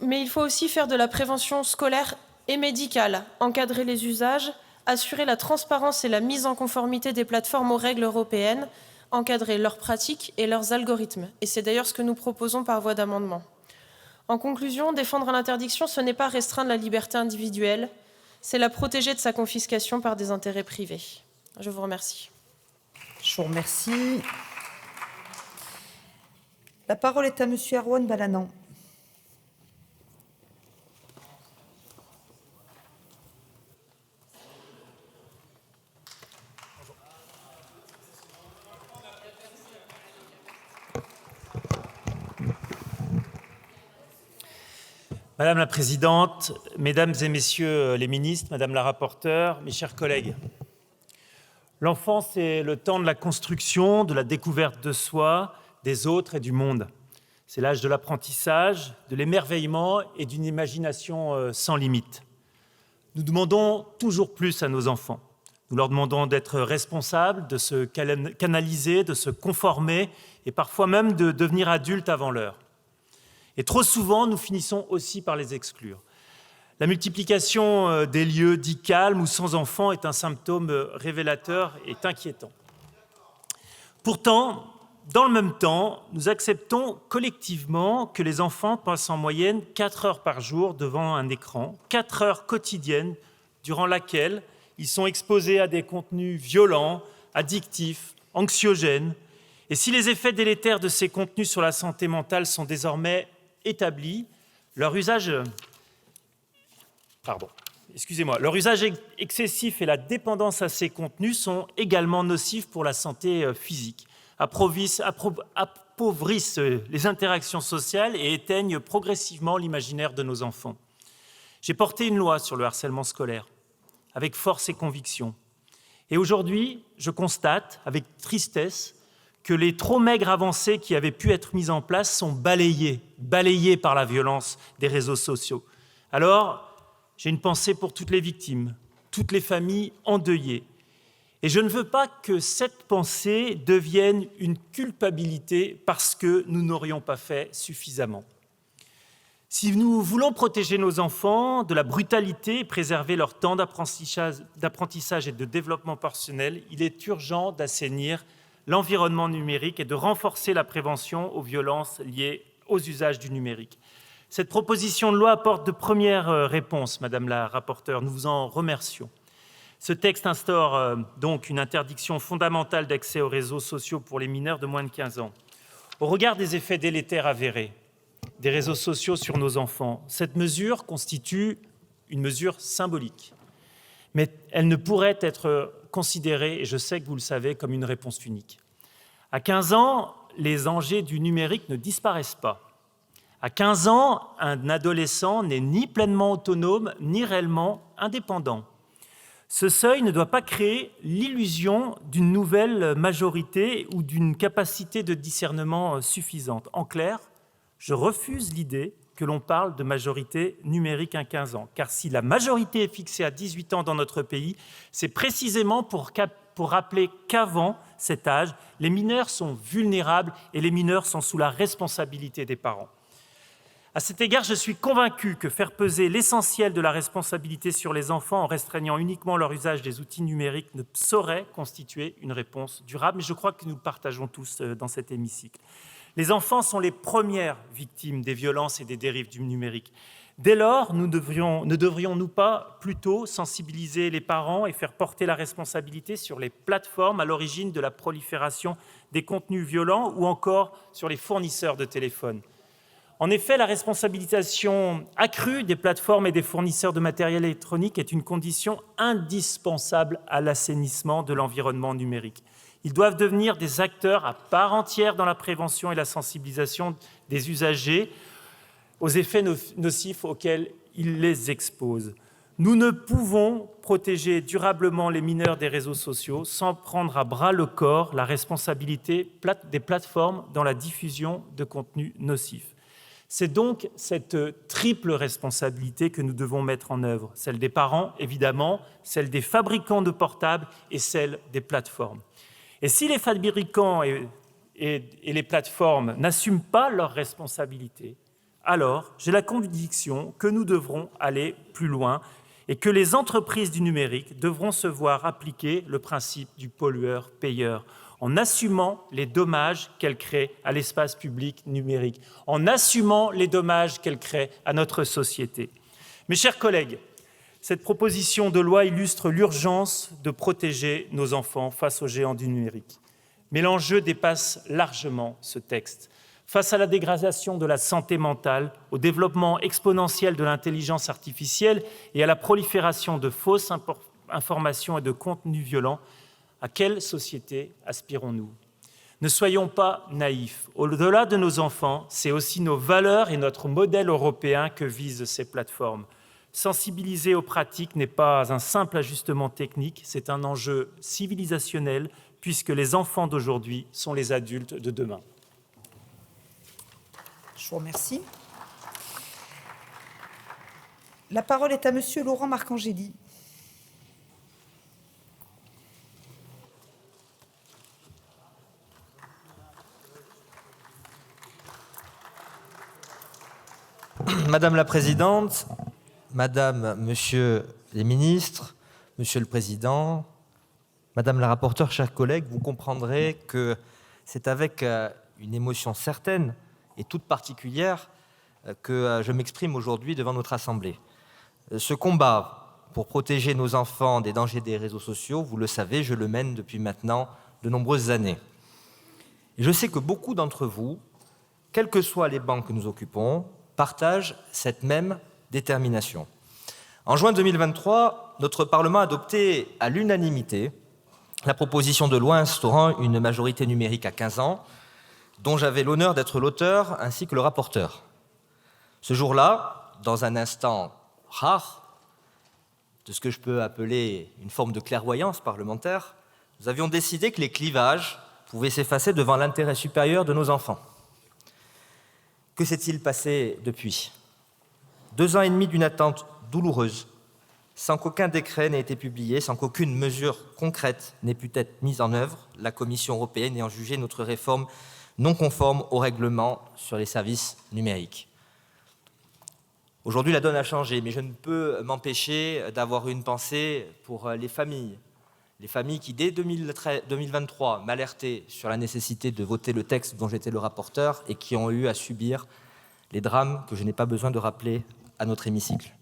Mais il faut aussi faire de la prévention scolaire et médicale, encadrer les usages, assurer la transparence et la mise en conformité des plateformes aux règles européennes, encadrer leurs pratiques et leurs algorithmes. Et c'est d'ailleurs ce que nous proposons par voie d'amendement. En conclusion, défendre l'interdiction, ce n'est pas restreindre la liberté individuelle, c'est la protéger de sa confiscation par des intérêts privés. Je vous remercie. Je vous remercie. La parole est à Monsieur Erwan Balanant. Madame la Présidente, Mesdames et Messieurs les ministres, Madame la rapporteure, mes chers collègues, l'enfance est le temps de la construction, de la découverte de soi, des autres et du monde. C'est l'âge de l'apprentissage, de l'émerveillement et d'une imagination sans limite. Nous demandons toujours plus à nos enfants. Nous leur demandons d'être responsables, de se canaliser, de se conformer et parfois même de devenir adultes avant l'heure. Et trop souvent, nous finissons aussi par les exclure. La multiplication des lieux dits calmes ou sans enfants est un symptôme révélateur et inquiétant. Pourtant, dans le même temps, nous acceptons collectivement que les enfants passent en moyenne 4 heures par jour devant un écran, 4 heures quotidiennes durant laquelle ils sont exposés à des contenus violents, addictifs, anxiogènes. Et si les effets délétères de ces contenus sur la santé mentale sont désormais établis, leur usage excessif et la dépendance à ces contenus sont également nocifs pour la santé physique, appauvrissent les interactions sociales et éteignent progressivement l'imaginaire de nos enfants. J'ai porté une loi sur le harcèlement scolaire, avec force et conviction. Et aujourd'hui, je constate, avec tristesse, que les trop maigres avancées qui avaient pu être mises en place sont balayées par la violence des réseaux sociaux. Alors, j'ai une pensée pour toutes les victimes, toutes les familles endeuillées. Et je ne veux pas que cette pensée devienne une culpabilité parce que nous n'aurions pas fait suffisamment. Si nous voulons protéger nos enfants de la brutalité et préserver leur temps d'apprentissage et de développement personnel, il est urgent d'assainir l'environnement numérique et de renforcer la prévention aux violences liées aux usages du numérique. Cette proposition de loi apporte de premières réponses, Madame la rapporteure, nous vous en remercions. Ce texte instaure donc une interdiction fondamentale d'accès aux réseaux sociaux pour les mineurs de moins de 15 ans. Au regard des effets délétères avérés des réseaux sociaux sur nos enfants, cette mesure constitue une mesure symbolique. Mais elle ne pourrait être considérée, et je sais que vous le savez, comme une réponse unique. À 15 ans, les dangers du numérique ne disparaissent pas. À 15 ans, un adolescent n'est ni pleinement autonome, ni réellement indépendant. Ce seuil ne doit pas créer l'illusion d'une nouvelle majorité ou d'une capacité de discernement suffisante. En clair, je refuse l'idée que l'on parle de majorité numérique à 15 ans. Car si la majorité est fixée à 18 ans dans notre pays, c'est précisément pour rappeler qu'avant cet âge, les mineurs sont vulnérables et les mineurs sont sous la responsabilité des parents. À cet égard, je suis convaincu que faire peser l'essentiel de la responsabilité sur les enfants en restreignant uniquement leur usage des outils numériques ne saurait constituer une réponse durable, mais je crois que nous le partageons tous dans cet hémicycle. Les enfants sont les premières victimes des violences et des dérives du numérique. Dès lors, ne devrions-nous pas plutôt sensibiliser les parents et faire porter la responsabilité sur les plateformes à l'origine de la prolifération des contenus violents ou encore sur les fournisseurs de téléphones ? En effet, la responsabilisation accrue des plateformes et des fournisseurs de matériel électronique est une condition indispensable à l'assainissement de l'environnement numérique. Ils doivent devenir des acteurs à part entière dans la prévention et la sensibilisation des usagers aux effets nocifs auxquels ils les exposent. Nous ne pouvons protéger durablement les mineurs des réseaux sociaux sans prendre à bras le corps la responsabilité des plateformes dans la diffusion de contenus nocifs. C'est donc cette triple responsabilité que nous devons mettre en œuvre, celle des parents, évidemment, celle des fabricants de portables et celle des plateformes. Et si les fabricants et les plateformes n'assument pas leurs responsabilités, alors j'ai la conviction que nous devrons aller plus loin et que les entreprises du numérique devront se voir appliquer le principe du pollueur-payeur, en assumant les dommages qu'elles créent à l'espace public numérique, en assumant les dommages qu'elles créent à notre société. Mes chers collègues, cette proposition de loi illustre l'urgence de protéger nos enfants face aux géants du numérique. Mais l'enjeu dépasse largement ce texte. Face à la dégradation de la santé mentale, au développement exponentiel de l'intelligence artificielle et à la prolifération de fausses informations et de contenus violents, à quelle société aspirons-nous ? Ne soyons pas naïfs. Au-delà de nos enfants, c'est aussi nos valeurs et notre modèle européen que visent ces plateformes. Sensibiliser aux pratiques n'est pas un simple ajustement technique, c'est un enjeu civilisationnel, puisque les enfants d'aujourd'hui sont les adultes de demain. Je vous remercie. La parole est à Monsieur Laurent Marcangeli. Madame la Présidente, Madame, Monsieur les ministres, Monsieur le Président, Madame la rapporteure, chers collègues, vous comprendrez que c'est avec une émotion certaine et toute particulière que je m'exprime aujourd'hui devant notre Assemblée. Ce combat pour protéger nos enfants des dangers des réseaux sociaux, vous le savez, je le mène depuis maintenant de nombreuses années. Et je sais que beaucoup d'entre vous, quelles que soient les bancs que nous occupons, partagent cette même détermination. En juin 2023, notre Parlement a adopté à l'unanimité la proposition de loi instaurant une majorité numérique à 15 ans, dont j'avais l'honneur d'être l'auteur ainsi que le rapporteur. Ce jour-là, dans un instant rare de ce que je peux appeler une forme de clairvoyance parlementaire, nous avions décidé que les clivages pouvaient s'effacer devant l'intérêt supérieur de nos enfants. Que s'est-il passé depuis ? 2 ans et demi d'une attente douloureuse, sans qu'aucun décret n'ait été publié, sans qu'aucune mesure concrète n'ait pu être mise en œuvre, la Commission européenne ayant jugé notre réforme non conforme au règlement sur les services numériques. Aujourd'hui, la donne a changé, mais je ne peux m'empêcher d'avoir une pensée pour les familles qui, dès 2023, m'alertaient sur la nécessité de voter le texte dont j'étais le rapporteur et qui ont eu à subir les drames que je n'ai pas besoin de rappeler à notre hémicycle.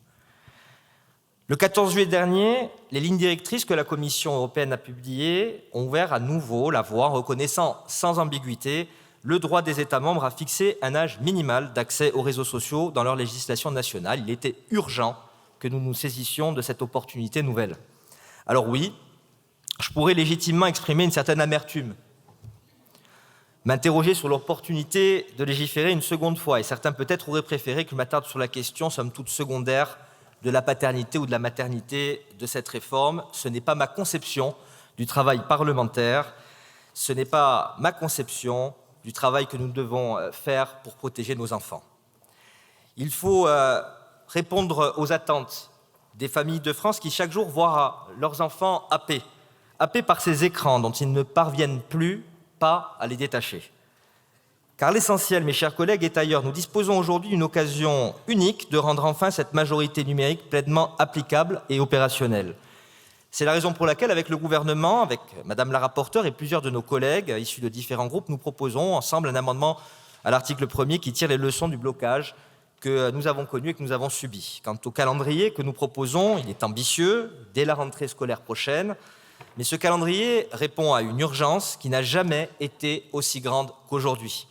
Le 14 juillet dernier, les lignes directrices que la Commission européenne a publiées ont ouvert à nouveau la voie en reconnaissant sans ambiguïté le droit des États membres à fixer un âge minimal d'accès aux réseaux sociaux dans leur législation nationale. Il était urgent que nous nous saisissions de cette opportunité nouvelle. Alors oui, je pourrais légitimement exprimer une certaine amertume, m'interroger sur l'opportunité de légiférer une seconde fois, et certains peut-être auraient préféré que je m'attarde sur la question, somme toute secondaire, de la paternité ou de la maternité de cette réforme. Ce n'est pas ma conception du travail parlementaire, ce n'est pas ma conception du travail que nous devons faire pour protéger nos enfants. Il faut répondre aux attentes des familles de France qui chaque jour voient leurs enfants happés par ces écrans dont ils ne parviennent plus pas à les détacher. Car l'essentiel, mes chers collègues, est ailleurs. Nous disposons aujourd'hui d'une occasion unique de rendre enfin cette majorité numérique pleinement applicable et opérationnelle. C'est la raison pour laquelle, avec le gouvernement, avec Madame la rapporteure et plusieurs de nos collègues issus de différents groupes, nous proposons ensemble un amendement à l'article 1er qui tire les leçons du blocage que nous avons connu et que nous avons subi. Quant au calendrier que nous proposons, il est ambitieux, dès la rentrée scolaire prochaine, mais ce calendrier répond à une urgence qui n'a jamais été aussi grande qu'aujourd'hui.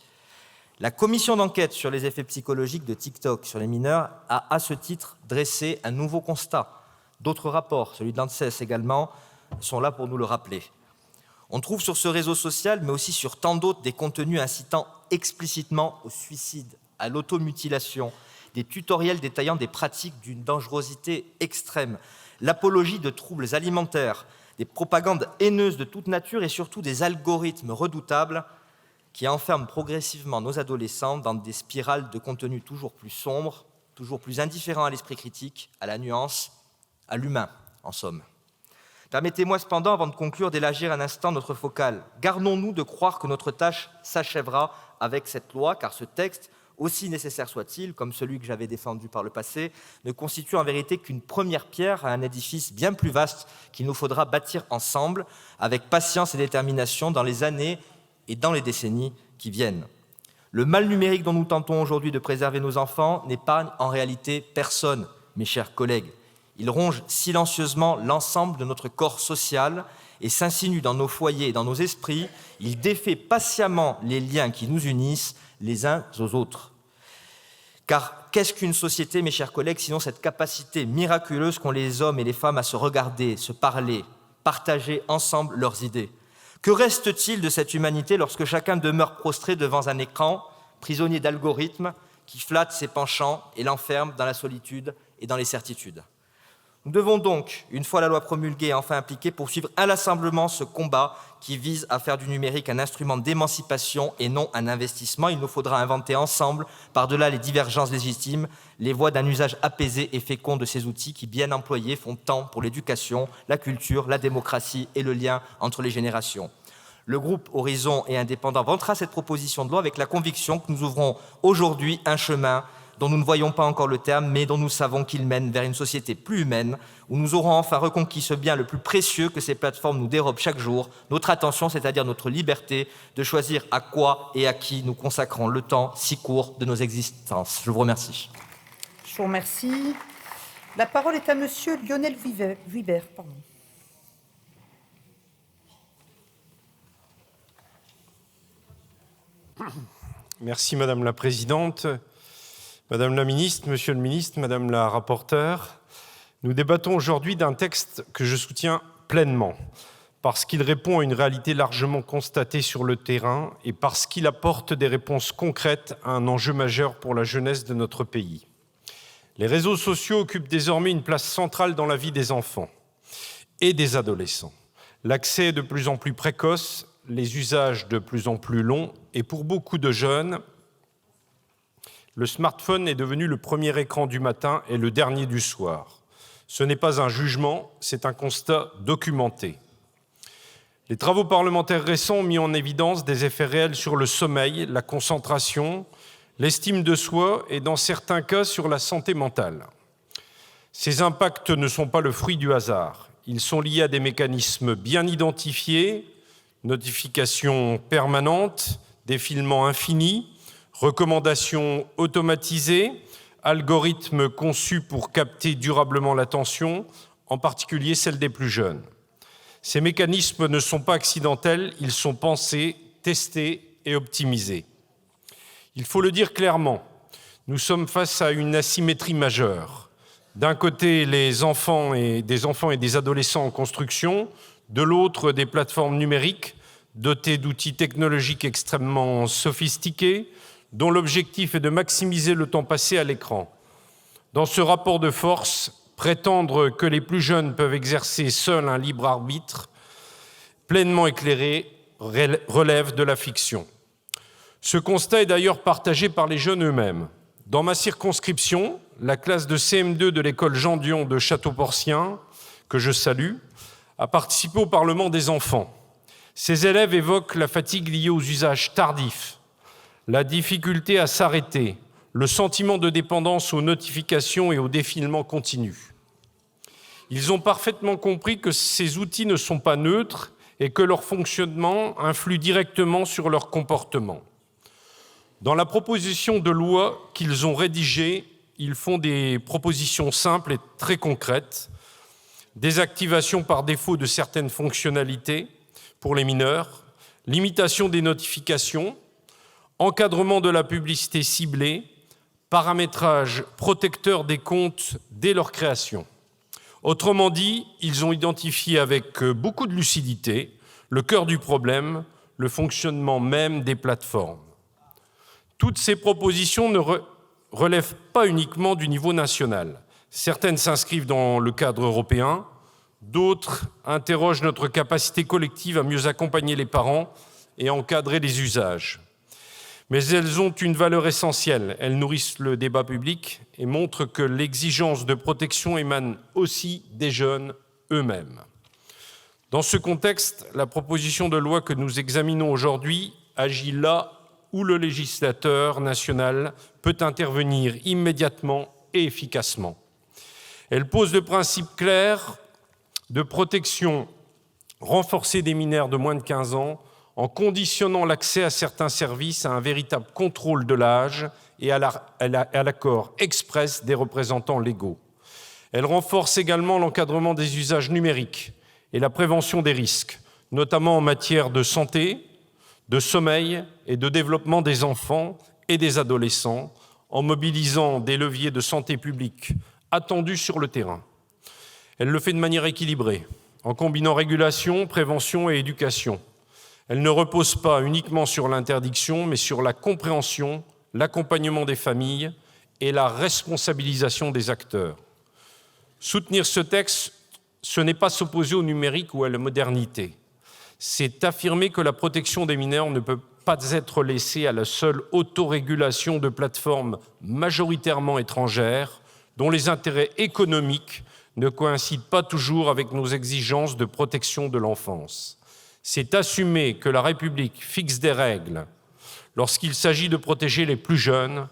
La commission d'enquête sur les effets psychologiques de TikTok sur les mineurs a, à ce titre, dressé un nouveau constat. D'autres rapports, celui de l'ANSES également, sont là pour nous le rappeler. On trouve sur ce réseau social, mais aussi sur tant d'autres, des contenus incitant explicitement au suicide, à l'automutilation, des tutoriels détaillant des pratiques d'une dangerosité extrême, l'apologie de troubles alimentaires, des propagandes haineuses de toute nature et surtout des algorithmes redoutables qui enferment progressivement nos adolescents dans des spirales de contenus toujours plus sombres, toujours plus indifférents à l'esprit critique, à la nuance, à l'humain, en somme. Permettez-moi cependant, avant de conclure, d'élargir un instant notre focale. Gardons-nous de croire que notre tâche s'achèvera avec cette loi, car ce texte, aussi nécessaire soit-il, comme celui que j'avais défendu par le passé, ne constitue en vérité qu'une première pierre à un édifice bien plus vaste qu'il nous faudra bâtir ensemble, avec patience et détermination, dans les années et dans les décennies qui viennent. Le mal numérique dont nous tentons aujourd'hui de préserver nos enfants n'épargne en réalité personne, mes chers collègues. Il ronge silencieusement l'ensemble de notre corps social et s'insinue dans nos foyers et dans nos esprits. Il défait patiemment les liens qui nous unissent les uns aux autres. Car qu'est-ce qu'une société, mes chers collègues, sinon cette capacité miraculeuse qu'ont les hommes et les femmes à se regarder, se parler, partager ensemble leurs idées ? Que reste-t-il de cette humanité lorsque chacun demeure prostré devant un écran, prisonnier d'algorithmes qui flattent ses penchants et l'enferment dans la solitude et dans les certitudes ? Nous devons donc, une fois la loi promulguée et enfin appliquée, poursuivre inlassablement ce combat qui vise à faire du numérique un instrument d'émancipation et non un investissement. Il nous faudra inventer ensemble, par-delà les divergences légitimes, les voies d'un usage apaisé et fécond de ces outils qui, bien employés, font tant pour l'éducation, la culture, la démocratie et le lien entre les générations. Le groupe Horizon et Indépendants votera cette proposition de loi avec la conviction que nous ouvrons aujourd'hui un chemin dont nous ne voyons pas encore le terme, mais dont nous savons qu'il mène vers une société plus humaine, où nous aurons enfin reconquis ce bien le plus précieux que ces plateformes nous dérobent chaque jour, notre attention, c'est-à-dire notre liberté de choisir à quoi et à qui nous consacrons le temps si court de nos existences. Je vous remercie. Je vous remercie. La parole est à monsieur Lionel Vuibert. Merci Madame la Présidente. Madame la Ministre, Monsieur le Ministre, Madame la Rapporteure, nous débattons aujourd'hui d'un texte que je soutiens pleinement, parce qu'il répond à une réalité largement constatée sur le terrain et parce qu'il apporte des réponses concrètes à un enjeu majeur pour la jeunesse de notre pays. Les réseaux sociaux occupent désormais une place centrale dans la vie des enfants et des adolescents. L'accès est de plus en plus précoce, les usages de plus en plus longs et pour beaucoup de jeunes, le smartphone est devenu le premier écran du matin et le dernier du soir. Ce n'est pas un jugement, c'est un constat documenté. Les travaux parlementaires récents ont mis en évidence des effets réels sur le sommeil, la concentration, l'estime de soi et dans certains cas sur la santé mentale. Ces impacts ne sont pas le fruit du hasard. Ils sont liés à des mécanismes bien identifiés, notifications permanentes, défilements infinis, recommandations automatisées, algorithmes conçus pour capter durablement l'attention, en particulier celle des plus jeunes. Ces mécanismes ne sont pas accidentels, ils sont pensés, testés et optimisés. Il faut le dire clairement, nous sommes face à une asymétrie majeure. D'un côté, des enfants et des adolescents en construction, de l'autre, des plateformes numériques dotées d'outils technologiques extrêmement sophistiqués, dont l'objectif est de maximiser le temps passé à l'écran. Dans ce rapport de force, prétendre que les plus jeunes peuvent exercer seuls un libre arbitre pleinement éclairé relève de la fiction. Ce constat est d'ailleurs partagé par les jeunes eux-mêmes. Dans ma circonscription, la classe de CM2 de l'école Jean Dion de Château-Porcien, que je salue, a participé au Parlement des enfants. Ces élèves évoquent la fatigue liée aux usages tardifs, la difficulté à s'arrêter, le sentiment de dépendance aux notifications et au défilement continu. Ils ont parfaitement compris que ces outils ne sont pas neutres et que leur fonctionnement influe directement sur leur comportement. Dans la proposition de loi qu'ils ont rédigée, ils font des propositions simples et très concrètes, désactivation par défaut de certaines fonctionnalités pour les mineurs, limitation des notifications, encadrement de la publicité ciblée, paramétrage protecteur des comptes dès leur création. Autrement dit, ils ont identifié avec beaucoup de lucidité le cœur du problème, le fonctionnement même des plateformes. Toutes ces propositions ne relèvent pas uniquement du niveau national. Certaines s'inscrivent dans le cadre européen, d'autres interrogent notre capacité collective à mieux accompagner les parents et à encadrer les usages. Mais elles ont une valeur essentielle, elles nourrissent le débat public et montrent que l'exigence de protection émane aussi des jeunes eux-mêmes. Dans ce contexte, la proposition de loi que nous examinons aujourd'hui agit là où le législateur national peut intervenir immédiatement et efficacement. Elle pose le principe clair de protection renforcée des mineurs de moins de 15 ans en conditionnant l'accès à certains services à un véritable contrôle de l'âge et à l'accord express des représentants légaux. Elle renforce également l'encadrement des usages numériques et la prévention des risques, notamment en matière de santé, de sommeil et de développement des enfants et des adolescents, en mobilisant des leviers de santé publique attendus sur le terrain. Elle le fait de manière équilibrée, en combinant régulation, prévention et éducation. Elle ne repose pas uniquement sur l'interdiction, mais sur la Soutenir ce texte, ce n'est pas s'opposer au numérique ou à la modernité. C'est affirmer que la protection des mineurs ne peut pas être laissée à la seule autorégulation de plateformes majoritairement étrangères, dont les intérêts économiques ne coïncident pas toujours avec nos exigences de protection de l'enfance. C'est assumer que la République fixe des règles lorsqu'il s'agit de protéger les plus jeunes,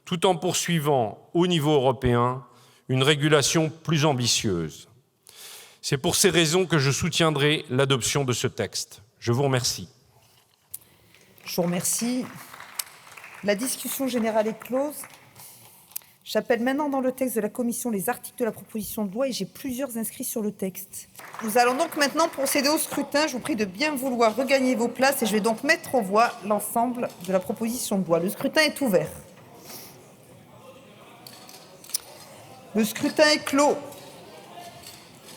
tout en poursuivant, au niveau européen, une régulation plus ambitieuse. C'est pour ces raisons que je soutiendrai l'adoption de ce texte. Je vous remercie. Je vous remercie. La discussion générale est close. J'appelle maintenant dans le texte de la commission les articles de la proposition de loi et j'ai plusieurs inscrits sur le texte. Nous allons donc maintenant procéder au scrutin. Je vous prie de bien vouloir regagner vos places et je vais donc mettre aux voix l'ensemble de la proposition de loi. Le scrutin est ouvert. Le scrutin est clos.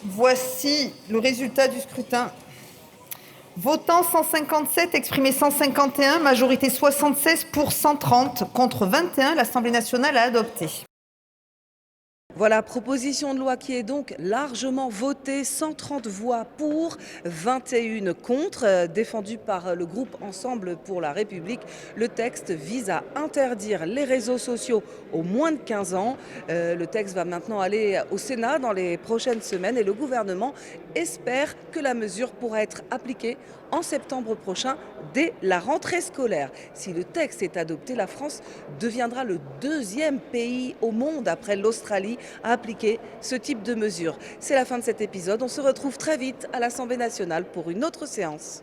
Voici le résultat du scrutin. Votant 157, exprimé 151, majorité 76 pour 130, contre 21, l'Assemblée nationale a adopté. Voilà, proposition de loi qui est donc largement votée, 130 voix pour, 21 contre, défendue par le groupe Ensemble pour la République. Le texte vise à interdire les réseaux sociaux aux moins de 15 ans. Le texte va maintenant aller au Sénat dans les prochaines semaines et le gouvernement espère que la mesure pourra être appliquée en septembre prochain, dès la rentrée scolaire. Si le texte est adopté, la France deviendra le 2e pays au monde, après l'Australie, à appliquer ce type de mesures. C'est la fin de cet épisode. On se retrouve très vite à l'Assemblée nationale pour une autre séance.